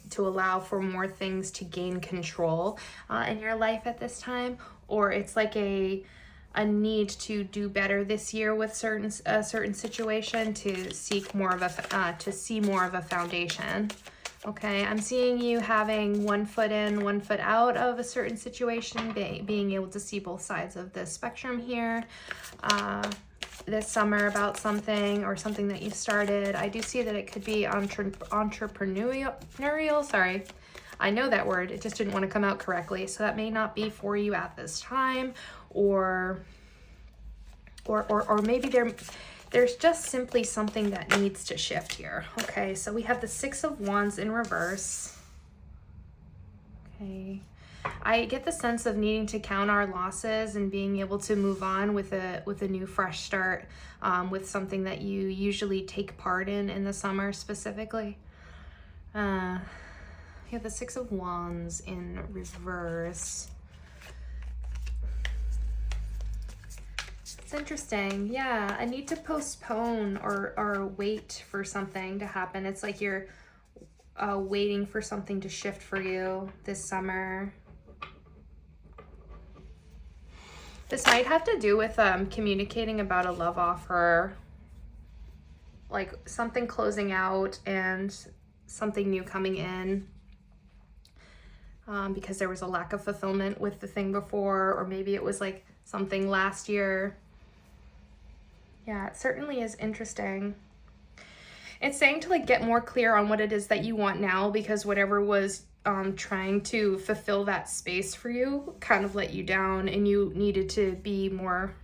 Speaker 1: to allow for more things to gain control in your life at this time. Or it's like a need to do better this year with a certain situation, to seek more of to see more of a foundation. Okay, I'm seeing you having one foot in, one foot out of a certain situation, being able to see both sides of the spectrum here. This summer about something or something that you started. I do see that it could be entrepreneurial, sorry. I know that word, it just didn't want to come out correctly. So that may not be for you at this time, or maybe there's just simply something that needs to shift here. Okay, so we have the Six of Wands in reverse. Okay, I get the sense of needing to count our losses and being able to move on with a new fresh start, with something that you usually take part in the summer specifically. We have the Six of Wands in reverse. It's interesting. Yeah, I need to postpone or wait for something to happen. It's like you're waiting for something to shift for you this summer. This might have to do with communicating about a love offer, like something closing out and something new coming in, because there was a lack of fulfillment with the thing before, or maybe it was like something last year. Yeah, it certainly is interesting. It's saying to like get more clear on what it is that you want now, because whatever was trying to fulfill that space for you kind of let you down, and you needed to be more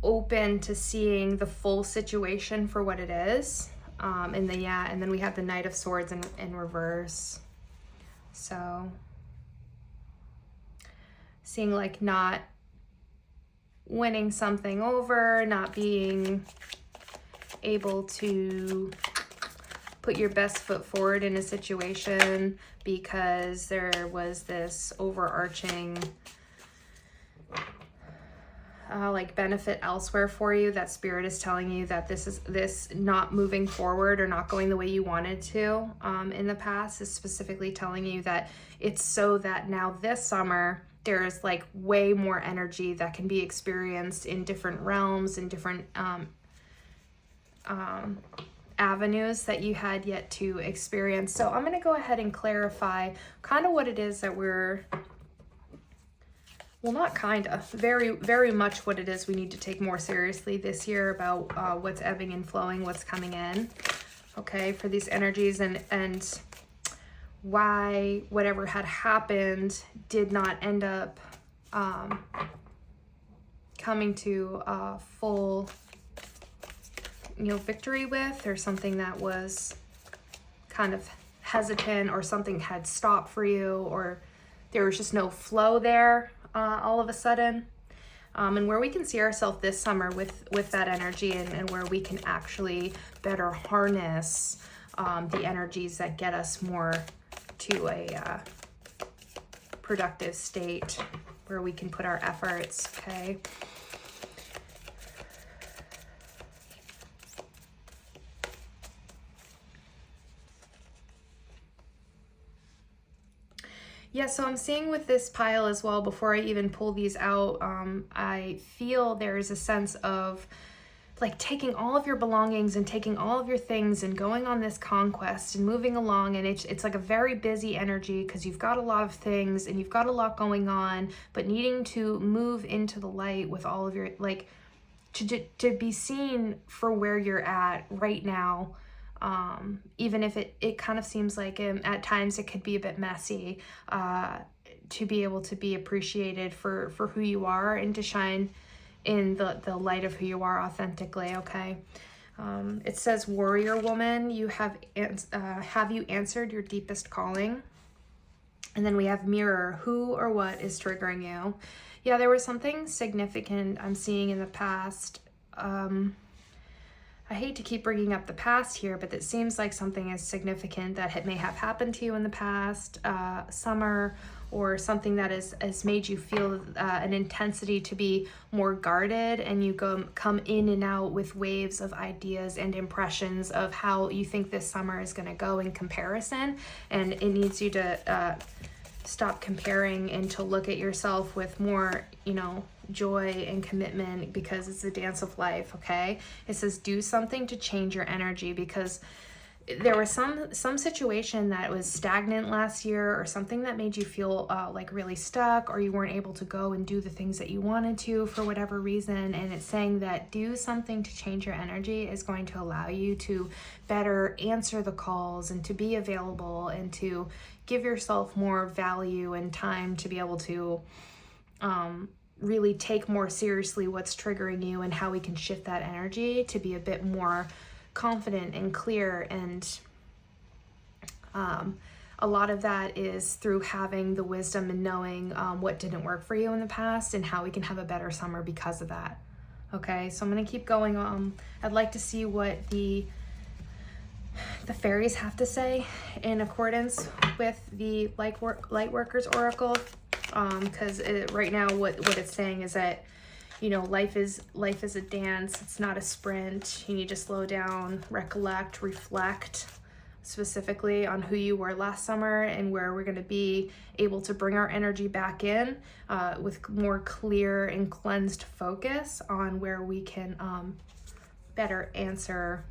Speaker 1: open to seeing the full situation for what it is. And then we have the Knight of Swords in reverse. So seeing like not winning something over, not being able to put your best foot forward in a situation because there was this overarching like benefit elsewhere for you, that Spirit is telling you that this not moving forward or not going the way you wanted to in the past is specifically telling you that it's so that now this summer there's like way more energy that can be experienced in different realms and different avenues that you had yet to experience. So I'm going to go ahead and clarify kind of what it is that we're, well, not kind of, very, very much what it is we need to take more seriously this year about what's ebbing and flowing, what's coming in, okay, for these energies, and why whatever had happened did not end up coming to full, victory with, or something that was kind of hesitant, or something had stopped for you, or there was just no flow there all of a sudden. And where we can see ourselves this summer with that energy, and where we can actually better harness the energies that get us more to a productive state where we can put our efforts, okay? Yeah, so I'm seeing with this pile as well, before I even pull these out, I feel there is a sense of like taking all of your belongings and taking all of your things and going on this conquest and moving along, and it's like a very busy energy because you've got a lot of things and you've got a lot going on, but needing to move into the light with all of your, like, to be seen for where you're at right now. Even if it kind of seems like at times it could be a bit messy, to be able to be appreciated for who you are and to shine in the light of who you are authentically, okay? It says, warrior woman, you have you answered your deepest calling? And then we have mirror, who or what is triggering you? Yeah, there was something significant I'm seeing in the past. I hate to keep bringing up the past here, but it seems like something is significant that may have happened to you in the past summer, or something that has made you feel an intensity to be more guarded, and you come in and out with waves of ideas and impressions of how you think this summer is going to go in comparison, and it needs you to stop comparing and to look at yourself with more, joy and commitment, because it's a dance of life, okay? It says do something to change your energy, because there was some situation that was stagnant last year, or something that made you feel like really stuck, or you weren't able to go and do the things that you wanted to for whatever reason. And it's saying that do something to change your energy is going to allow you to better answer the calls and to be available and to give yourself more value and time to be able to really take more seriously what's triggering you and how we can shift that energy to be a bit more confident and clear. And a lot of that is through having the wisdom and knowing what didn't work for you in the past and how we can have a better summer because of that. Okay, so I'm going to keep going. I'd like to see what the fairies have to say in accordance with the Lightworkers Oracle, because right now what it's saying is that, you know, life is a dance. It's not a sprint. You need to slow down, recollect, reflect specifically on who you were last summer and where we're going to be able to bring our energy back in with more clear and cleansed focus on where we can better answer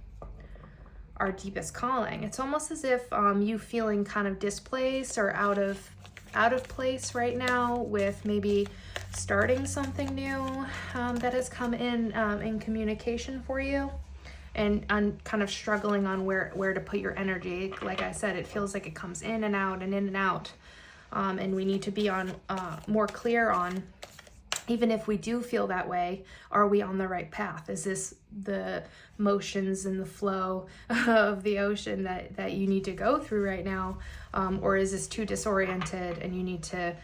Speaker 1: our deepest calling. It's almost as if you feeling kind of displaced or out of place right now with maybe starting something new that has come in communication for you, and kind of struggling on where to put your energy. Like I said, it feels like it comes in and out and in and out, and we need to be on more clear on, even if we do feel that way, are we on the right path? Is this the motions and the flow of the ocean that you need to go through right now? Or is this too disoriented and you need to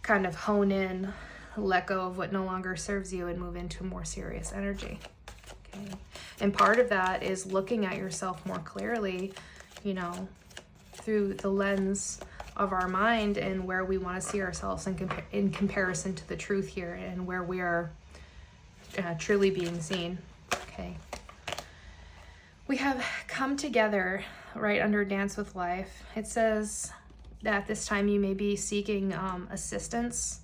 Speaker 1: kind of hone in, let go of what no longer serves you and move into more serious energy? Okay. And part of that is looking at yourself more clearly, you know, through the lens of our mind and where we want to see ourselves in comparison to the truth here and where we are truly being seen. Okay. We have come together right under Dance with Life. It says that this time you may be seeking assistance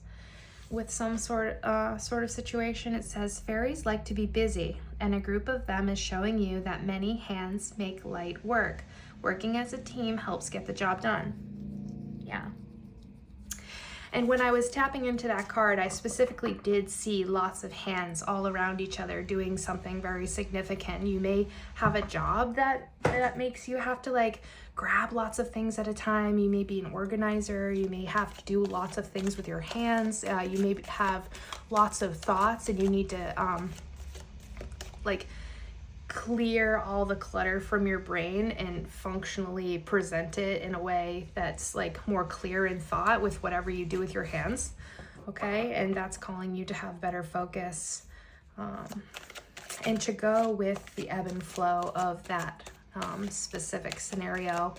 Speaker 1: with some sort of situation. It says fairies like to be busy, and a group of them is showing you that many hands make light work. Working as a team helps get the job done. Yeah. And when I was tapping into that card, I specifically did see lots of hands all around each other doing something very significant. You may have a job that makes you have to like grab lots of things at a time. You may be an organizer. You may have to do lots of things with your hands. You may have lots of thoughts and you need to like clear all the clutter from your brain and functionally present it in a way that's like more clear in thought with whatever you do with your hands. Okay, and that's calling you to have better focus and to go with the ebb and flow of that specific scenario.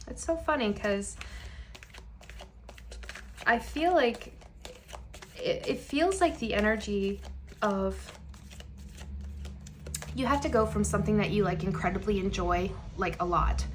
Speaker 1: It's so funny because I feel like it feels like the energy of you have to go from something that you like incredibly enjoy like a lot.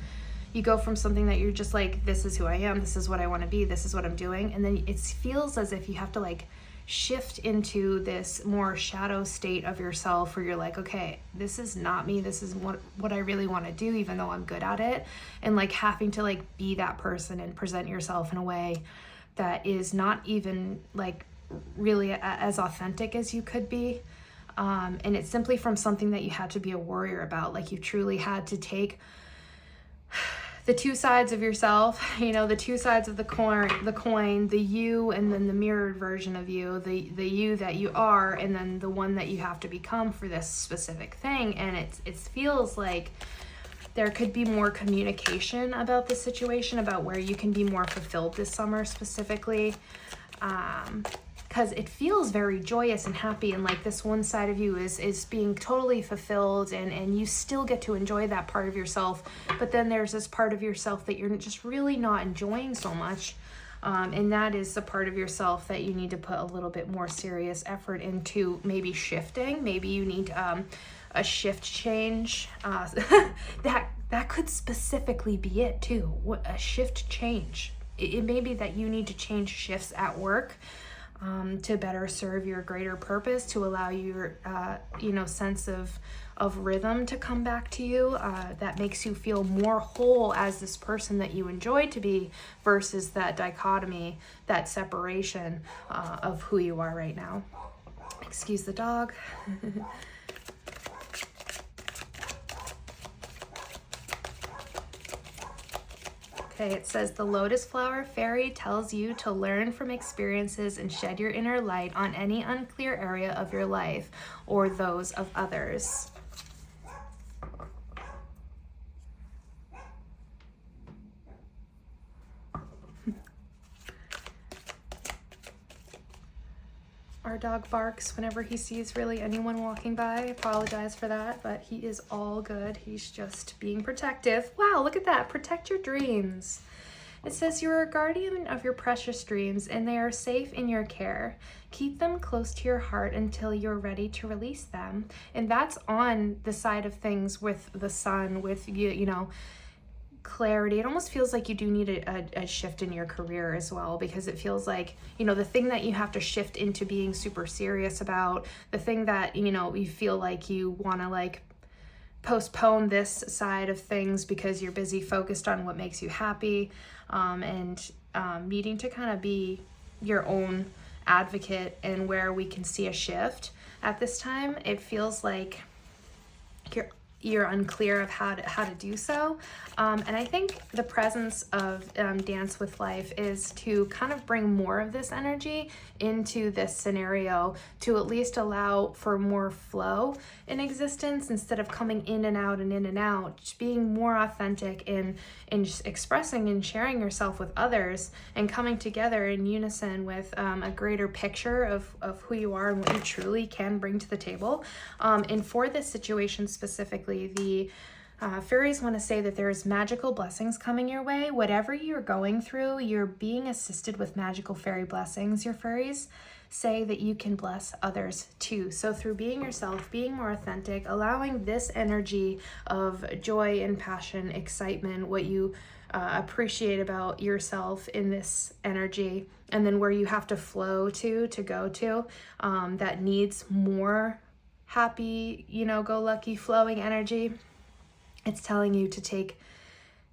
Speaker 1: You go from something that you're just like, this is who I am, this is what I want to be, this is what I'm doing, and then it feels as if you have to like shift into this more shadow state of yourself where you're like, okay, this is not me, this is what I really want to do, even though I'm good at it, and like having to like be that person and present yourself in a way that is not even like really as authentic as you could be. And it's simply from something that you had to be a warrior about. Like you truly had to take the two sides of yourself, you know, the two sides of the coin, the you and then the mirrored version of you, the you that you are, and then the one that you have to become for this specific thing. And it feels like there could be more communication about the situation, about where you can be more fulfilled this summer specifically, because it feels very joyous and happy, and like this one side of you is being totally fulfilled, and you still get to enjoy that part of yourself, but then there's this part of yourself that you're just really not enjoying so much, and that is the part of yourself that you need to put a little bit more serious effort into maybe shifting. Maybe you need a shift change. That could specifically be it too. A shift change. It may be that you need to change shifts at work, to better serve your greater purpose, to allow your, sense of rhythm to come back to you, that makes you feel more whole as this person that you enjoy to be, versus that dichotomy, that separation of who you are right now. Excuse the dog. Okay, it says the lotus flower fairy tells you to learn from experiences and shed your inner light on any unclear area of your life or those of others. Our dog barks whenever he sees really anyone walking by. I apologize for that, but he is all good. He's just being protective. Wow, look at that. Protect your dreams. It says you're a guardian of your precious dreams and they are safe in your care. Keep them close to your heart until you're ready to release them. And that's on the side of things with the sun, with, clarity. It almost feels like you do need a shift in your career as well, because it feels like, the thing that you have to shift into being super serious about, the thing that, you feel like you want to postpone this side of things because you're busy focused on what makes you happy, and needing to kind of be your own advocate, and where we can see a shift at this time. It feels like you're unclear of how to do so. And I think the presence of Dance with Life is to kind of bring more of this energy into this scenario, to at least allow for more flow in existence, instead of coming in and out and in and out, just being more authentic in just expressing and sharing yourself with others, and coming together in unison with a greater picture of who you are and what you truly can bring to the table. And for this situation specifically, the fairies want to say that there's magical blessings coming your way. Whatever you're going through, you're being assisted with magical fairy blessings. Your fairies say that you can bless others too. So through being yourself, being more authentic, allowing this energy of joy and passion, excitement, what you appreciate about yourself in this energy, and then where you have to flow to go to, that needs more happy, go lucky flowing energy. It's telling you to take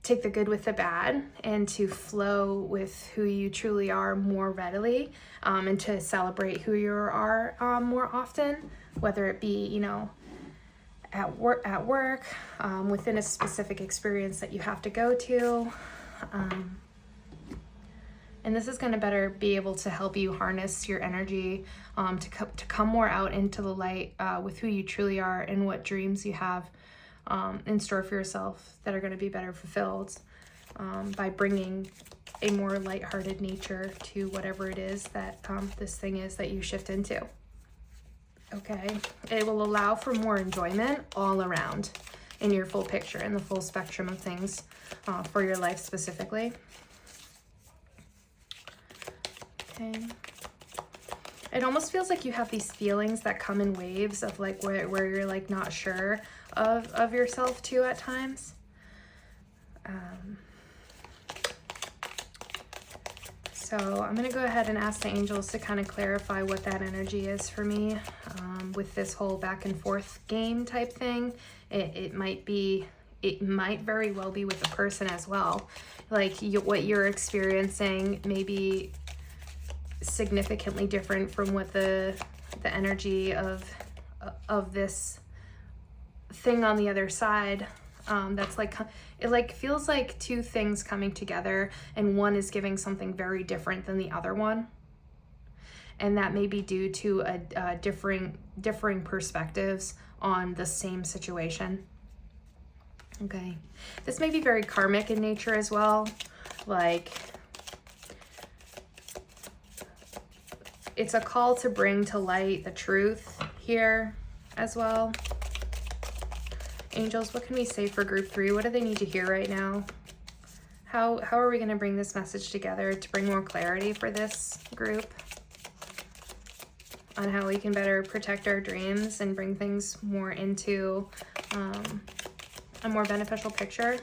Speaker 1: the good with the bad, and to flow with who you truly are more readily, and to celebrate who you are more often, whether it be, at work, within a specific experience that you have to go to. And this is going to better be able to help you harness your energy, to come more out into the light with who you truly are, and what dreams you have in store for yourself that are going to be better fulfilled, by bringing a more lighthearted nature to whatever it is that this thing is that you shift into. Okay, it will allow for more enjoyment all around in your full picture, in the full spectrum of things for your life specifically. Okay. It almost feels like you have these feelings that come in waves of where you're not sure of yourself too at times. So I'm going to go ahead and ask the angels to kind of clarify what that energy is for me, with this whole back and forth game type thing. It might very well be with the person as well. What you're experiencing may be significantly different from what the energy of this thing on the other side, that's it feels like two things coming together, and one is giving something very different than the other one, and that may be due to a differing perspectives on the same situation. Okay, this may be very karmic in nature as well. It's a call to bring to light the truth here as well. Angels, what can we say for group 3? What do they need to hear right now? How are we going to bring this message together to bring more clarity for this group on how we can better protect our dreams and bring things more into a more beneficial picture?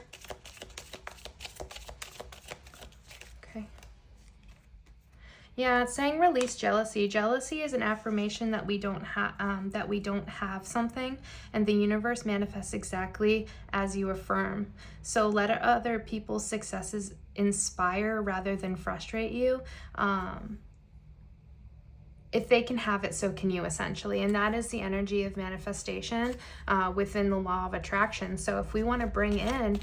Speaker 1: Yeah, it's saying release jealousy. Jealousy is an affirmation that we don't have something, and the universe manifests exactly as you affirm. So let other people's successes inspire rather than frustrate you. If they can have it, so can you, essentially. And that is the energy of manifestation within the law of attraction. So if we want to bring in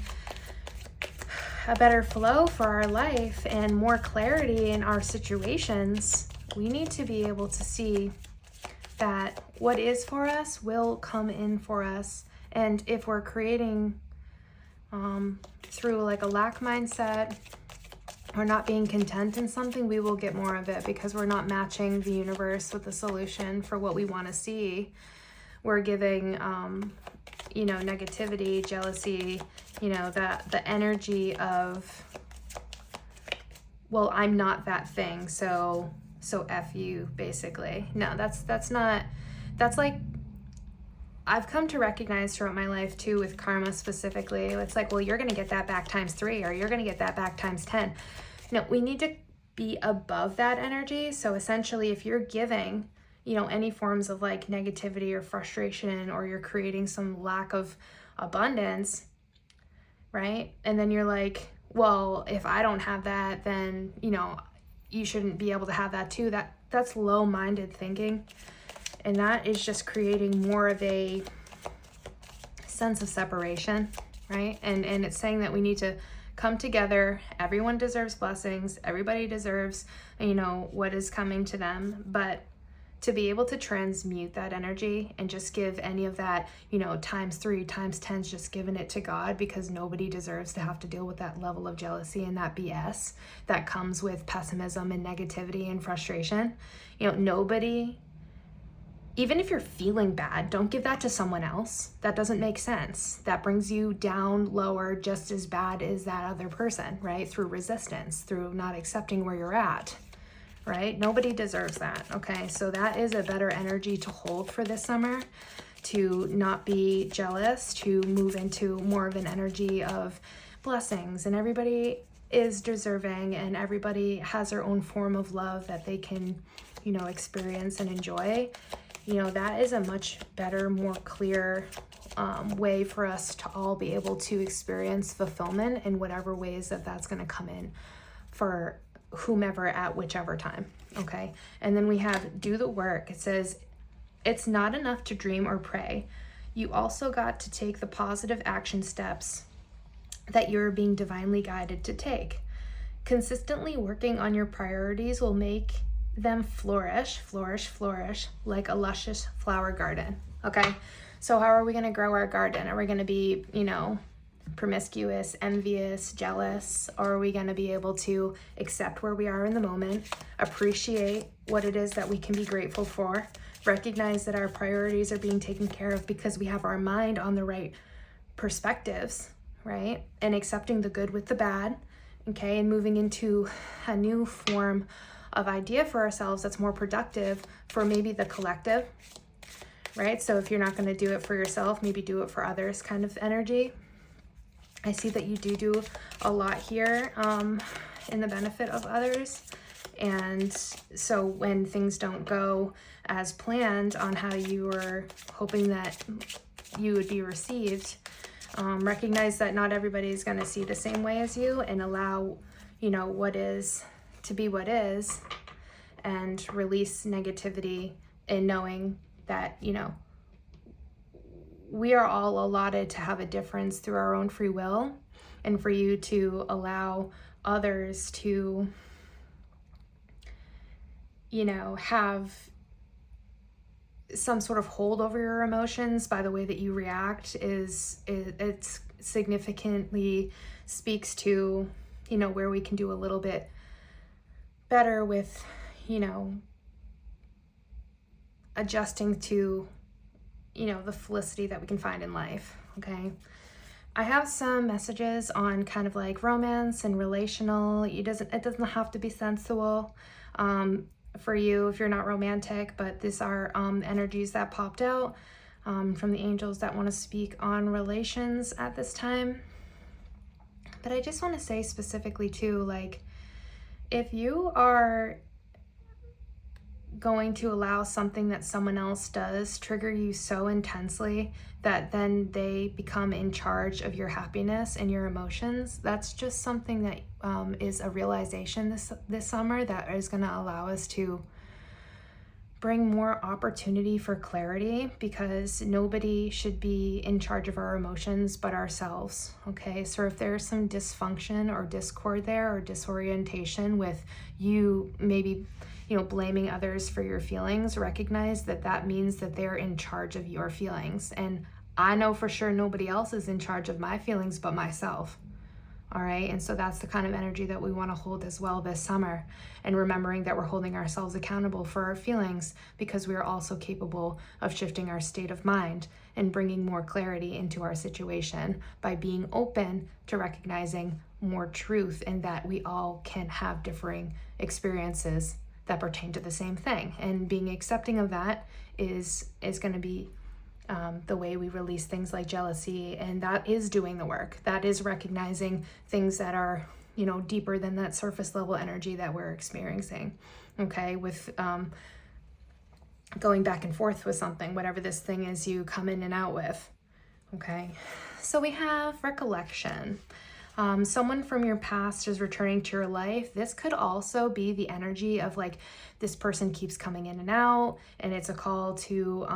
Speaker 1: a better flow for our life and more clarity in our situations, we need to be able to see that what is for us will come in for us. And if we're creating through like a lack mindset or not being content in something, we will get more of it because we're not matching the universe with the solution for what we want to see. We're giving negativity, jealousy, the energy of, well, I'm not that thing, so F you, basically. No, that's like, I've come to recognize throughout my life too, with karma specifically, it's like, well, you're going to get that back times 3, or you're going to get that back times 10. No, we need to be above that energy. So essentially, if you're giving, any forms of like negativity or frustration, or you're creating some lack of abundance, right? And then you're like, well, if I don't have that, then, you shouldn't be able to have that too. That's low-minded thinking. And that is just creating more of a sense of separation, right? And it's saying that we need to come together. Everyone deserves blessings. Everybody deserves, what is coming to them. But to be able to transmute that energy and just give any of that, times 3, times 10, just giving it to God, because nobody deserves to have to deal with that level of jealousy and that BS that comes with pessimism and negativity and frustration. Nobody, even if you're feeling bad, don't give that to someone else. That doesn't make sense. That brings you down lower just as bad as that other person, right? Through resistance, through not accepting where you're at, right? Nobody deserves that, okay? So that is a better energy to hold for this summer, to not be jealous, to move into more of an energy of blessings. And everybody is deserving, and everybody has their own form of love that they can, experience and enjoy. That is a much better, more clear way for us to all be able to experience fulfillment in whatever ways that's going to come in for whomever at whichever time, okay? And then we have do the work. It says, it's not enough to dream or pray. You also got to take the positive action steps that you're being divinely guided to take. Consistently working on your priorities will make them flourish like a luscious flower garden. Okay, so how are we going to grow our garden? Are we going to be, promiscuous, envious, jealous? Or are we going to be able to accept where we are in the moment, appreciate what it is that we can be grateful for, recognize that our priorities are being taken care of because we have our mind on the right perspectives, right? And accepting the good with the bad, okay? And moving into a new form of idea for ourselves that's more productive for maybe the collective, right? So if you're not going to do it for yourself, maybe do it for others kind of energy. I see that you do a lot here in the benefit of others. And so when things don't go as planned on how you were hoping that you would be received, recognize that not everybody is going to see the same way as you, and allow, what is to be what is, and release negativity in knowing that, we are all allotted to have a difference through our own free will, and for you to allow others to, have some sort of hold over your emotions by the way that you react it significantly speaks to, where we can do a little bit better with, adjusting to, the felicity that we can find in life, okay? I have some messages on kind of like romance and relational. It doesn't have to be sensual for you if you're not romantic, but these are energies that popped out from the angels that want to speak on relations at this time. But I just want to say specifically too, like, if you are going to allow something that someone else does trigger you so intensely that then they become in charge of your happiness and your emotions? That's just something that is a realization this summer that is going to allow us to bring more opportunity for clarity, because nobody should be in charge of our emotions but ourselves. Okay, so if there's some dysfunction or discord there or disorientation with you maybe blaming others for your feelings, recognize that that means that they're in charge of your feelings. And I know for sure nobody else is in charge of my feelings but myself. All right, and so that's the kind of energy that we want to hold as well this summer, and remembering that we're holding ourselves accountable for our feelings, because we are also capable of shifting our state of mind and bringing more clarity into our situation by being open to recognizing more truth, and that we all can have differing experiences that pertain to the same thing. And being accepting of that is going to be the way we release things like jealousy, and that is doing the work. That is recognizing things that are, deeper than that surface level energy that we're experiencing. Okay, with going back and forth with something, whatever this thing is you come in and out with. Okay, so we have recollection. Someone from your past is returning to your life. This could also be the energy of like this person keeps coming in and out, and it's a call to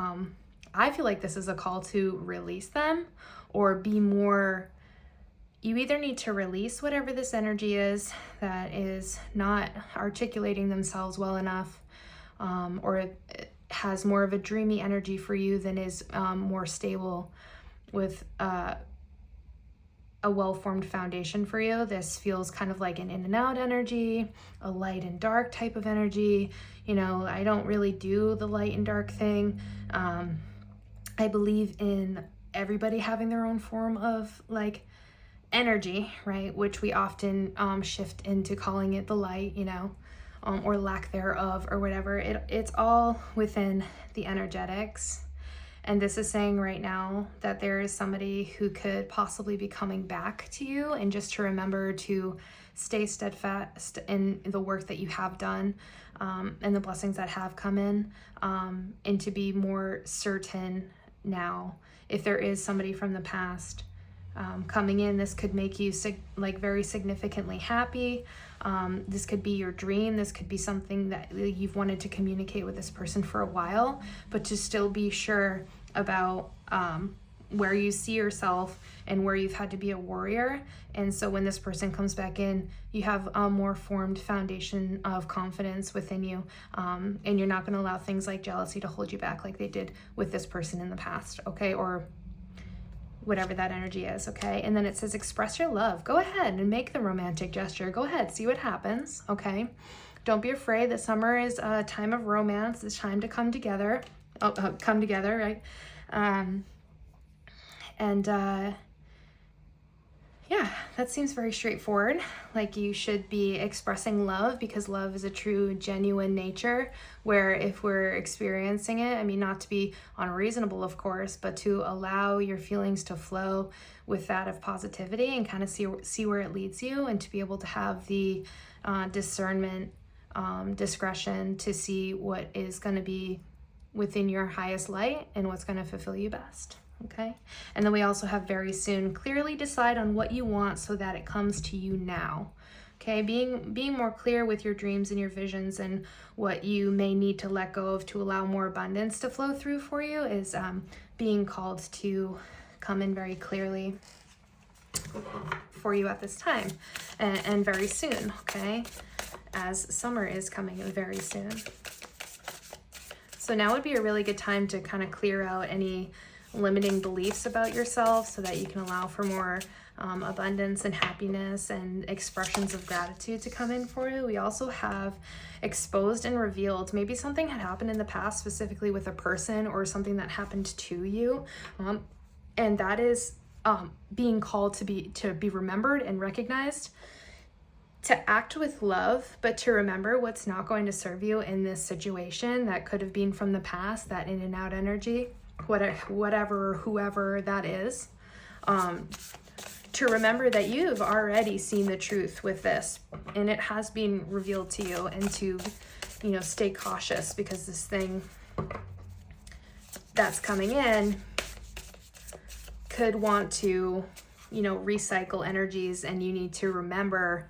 Speaker 1: I feel like this is a call to release them, or be more, you either need to release whatever this energy is that is not articulating themselves well enough, or it has more of a dreamy energy for you than is more stable with a well-formed foundation for you. This feels kind of like an in and out energy, a light and dark type of energy. I don't really do the light and dark thing. I believe in everybody having their own form of like energy, right? Which we often shift into calling it the light, or lack thereof or whatever. It's all within the energetics. And this is saying right now that there is somebody who could possibly be coming back to you, and just to remember to stay steadfast in the work that you have done, and the blessings that have come in, and to be more certain now. If there is somebody from the past coming in, this could make you very significantly happy. This could be your dream. This could be something that you've wanted to communicate with this person for a while, but to still be sure about where you see yourself and where you've had to be a warrior. And so when this person comes back in, you have a more formed foundation of confidence within you, and you're not going to allow things like jealousy to hold you back like they did with this person in the past, okay? Or whatever that energy is, okay? And then it says express your love. Go ahead and make the romantic gesture. Go ahead, see what happens, okay? Don't be afraid. The summer is a time of romance. It's time to come together. Come together, right? Yeah, that seems very straightforward. Like you should be expressing love, because love is a true, genuine nature, where if we're experiencing it, not to be unreasonable, of course, but to allow your feelings to flow with that of positivity and kind of see where it leads you, and to be able to have the discernment, discretion to see what is going to be within your highest light and what's going to fulfill you best. Okay, and then we also have very soon. Clearly decide on what you want so that it comes to you now. Okay, being more clear with your dreams and your visions and what you may need to let go of to allow more abundance to flow through for you is being called to come in very clearly for you at this time, and very soon, okay, as summer is coming very soon. So now would be a really good time to kind of clear out any limiting beliefs about yourself so that you can allow for more abundance and happiness and expressions of gratitude to come in for you. We also have exposed and revealed. Maybe something had happened in the past, specifically with a person or something that happened to you, and that is being called to be remembered and recognized, to act with love, but to remember what's not going to serve you in this situation that could have been from the past, that in and out energy, whatever, whoever that is, to remember that you've already seen the truth with this, and it has been revealed to you, and to, you know, stay cautious, because this thing that's coming in could want to, you know, recycle energies, and you need to remember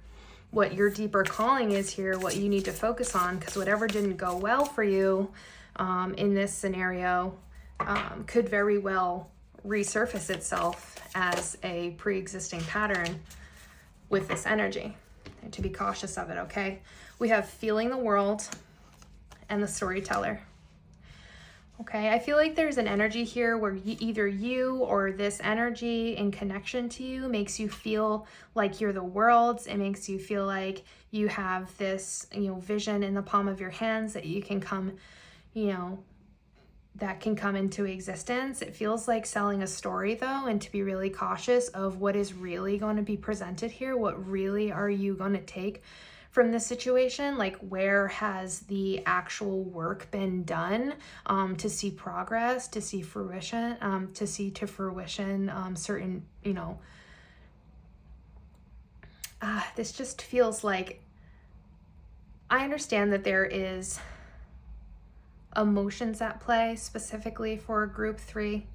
Speaker 1: what your deeper calling is here, what you need to focus on, because whatever didn't go well for you in this scenario could very well resurface itself as a pre-existing pattern with this energy, and to be cautious of it, okay? We have feeling the world and the storyteller. Okay, I feel like there's an energy here where either you or this energy in connection to you makes you feel like you're the world. It makes you feel like you have this, you know, vision in the palm of your hands that you can come, you know, that can come into existence. It feels like selling a story though, and to be really cautious of what is really going to be presented here. What really are you going to take from this situation? Like, where has the actual work been done to see progress, to see fruition, certain, you know, this just feels like, I understand that there is emotions at play specifically for group 3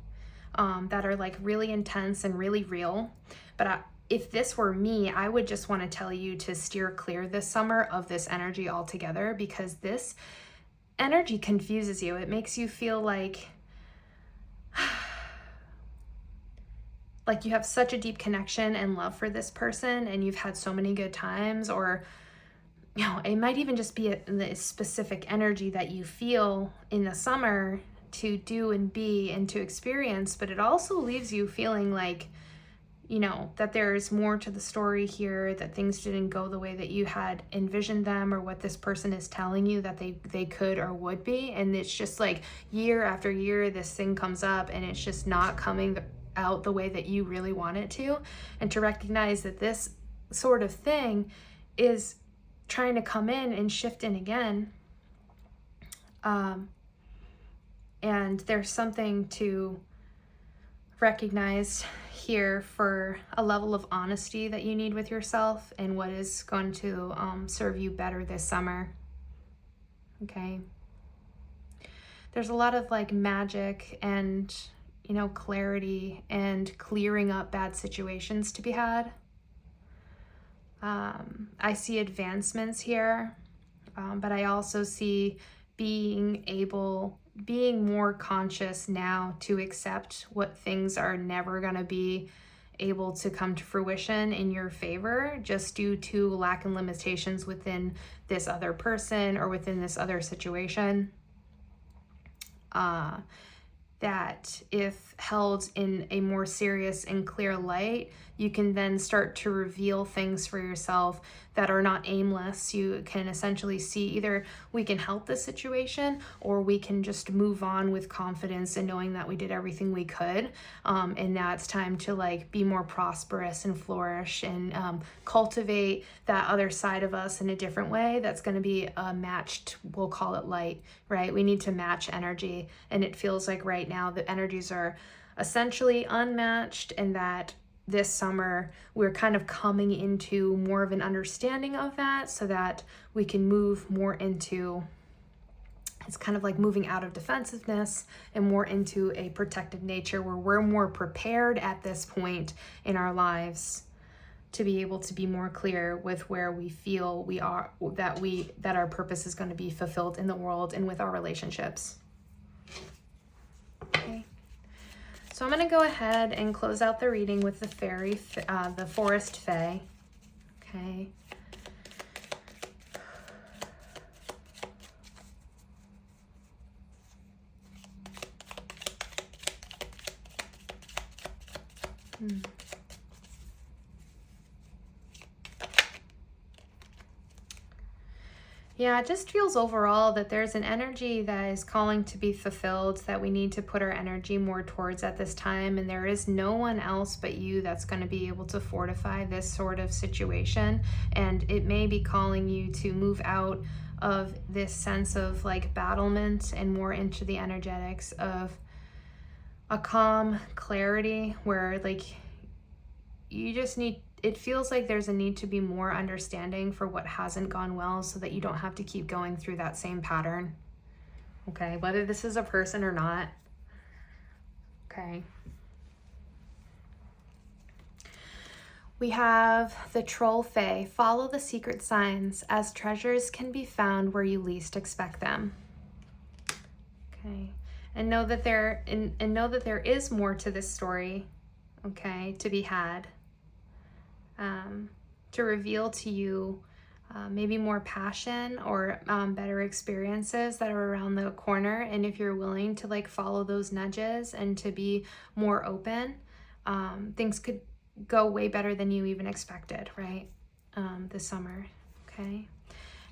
Speaker 1: that are like really intense and really real, but if this were me, I would just want to tell you to steer clear this summer of this energy altogether, because this energy confuses you. It makes you feel like you have such a deep connection and love for this person, and you've had so many good times, or, you know, it might even just be the specific energy that you feel in the summer to do and be and to experience, but it also leaves you feeling like, you know, that there's more to the story here, that things didn't go the way that you had envisioned them, or what this person is telling you that they could or would be. And it's just like year after year, this thing comes up and it's just not coming out the way that you really want it to. And to recognize that this sort of thing is trying to come in and shift in again. And there's something to recognize here for a level of honesty that you need with yourself and what is going to serve you better this summer. Okay. There's a lot of like magic and, you know, clarity and clearing up bad situations to be had. I see advancements here, but I also see being more conscious now to accept what things are never going to be able to come to fruition in your favor, just due to lack and limitations within this other person or within this other situation. That if held in a more serious and clear light, you can then start to reveal things for yourself that are not aimless. You can essentially see either we can help the situation, or we can just move on with confidence and knowing that we did everything we could. And now it's time to like be more prosperous and flourish and cultivate that other side of us in a different way that's going to be matched, we'll call it light, right? We need to match energy. And it feels like right now the energies are essentially unmatched, and that this summer we're kind of coming into more of an understanding of that, so that we can move more into, it's kind of like moving out of defensiveness and more into a protective nature, where we're more prepared at this point in our lives to be able to be more clear with where we feel we are, that our purpose is going to be fulfilled in the world and with our relationships. Okay. So I'm going to go ahead and close out the reading with the Forest Fae. Okay. Yeah, it just feels overall that there's an energy that is calling to be fulfilled, that we need to put our energy more towards at this time. And there is no one else but you that's going to be able to fortify this sort of situation. And it may be calling you to move out of this sense of like battlement and more into the energetics of a calm clarity, where like you just need it feels like there's a need to be more understanding for what hasn't gone well so that you don't have to keep going through that same pattern. Okay, whether this is a person or not. Okay. We have the Troll Fae. Follow the secret signs, as treasures can be found where you least expect them. Okay. And know that there is more to this story, okay, to be had. To reveal to you maybe more passion or better experiences that are around the corner. And if you're willing to like follow those nudges and to be more open, things could go way better than you even expected, right? This summer, okay?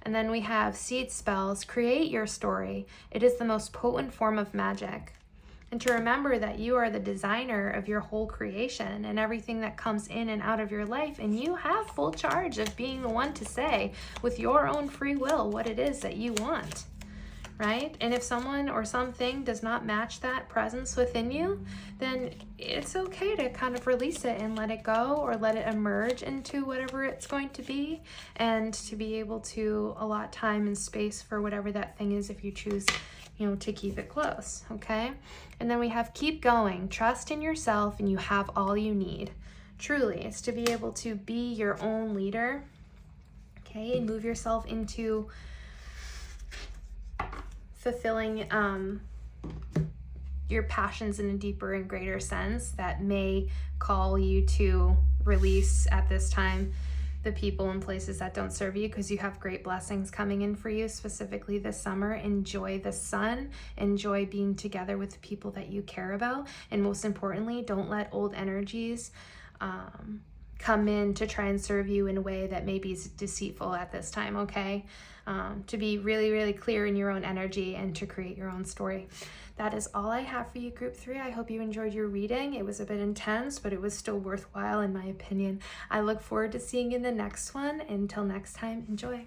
Speaker 1: And then we have seed spells. Create your story. It is the most potent form of magic. And to remember that you are the designer of your whole creation and everything that comes in and out of your life. And you have full charge of being the one to say with your own free will what it is that you want, right? And if someone or something does not match that presence within you, then it's okay to kind of release it and let it go, or let it emerge into whatever it's going to be, and to be able to allot time and space for whatever that thing is if you choose, you know, to keep it close, okay? And then we have keep going. Trust in yourself and you have all you need. Truly, it's to be able to be your own leader, okay? And move yourself into fulfilling your passions in a deeper and greater sense that may call you to release at this time the people and places that don't serve you, because you have great blessings coming in for you specifically this summer. Enjoy the sun, enjoy being together with the people that you care about, and most importantly, don't let old energies come in to try and serve you in a way that may be deceitful at this time, okay? To be really, really clear in your own energy and to create your own story. That is all I have for you, Group 3. I hope you enjoyed your reading. It was a bit intense, but it was still worthwhile in my opinion. I look forward to seeing you in the next one. Until next time, enjoy.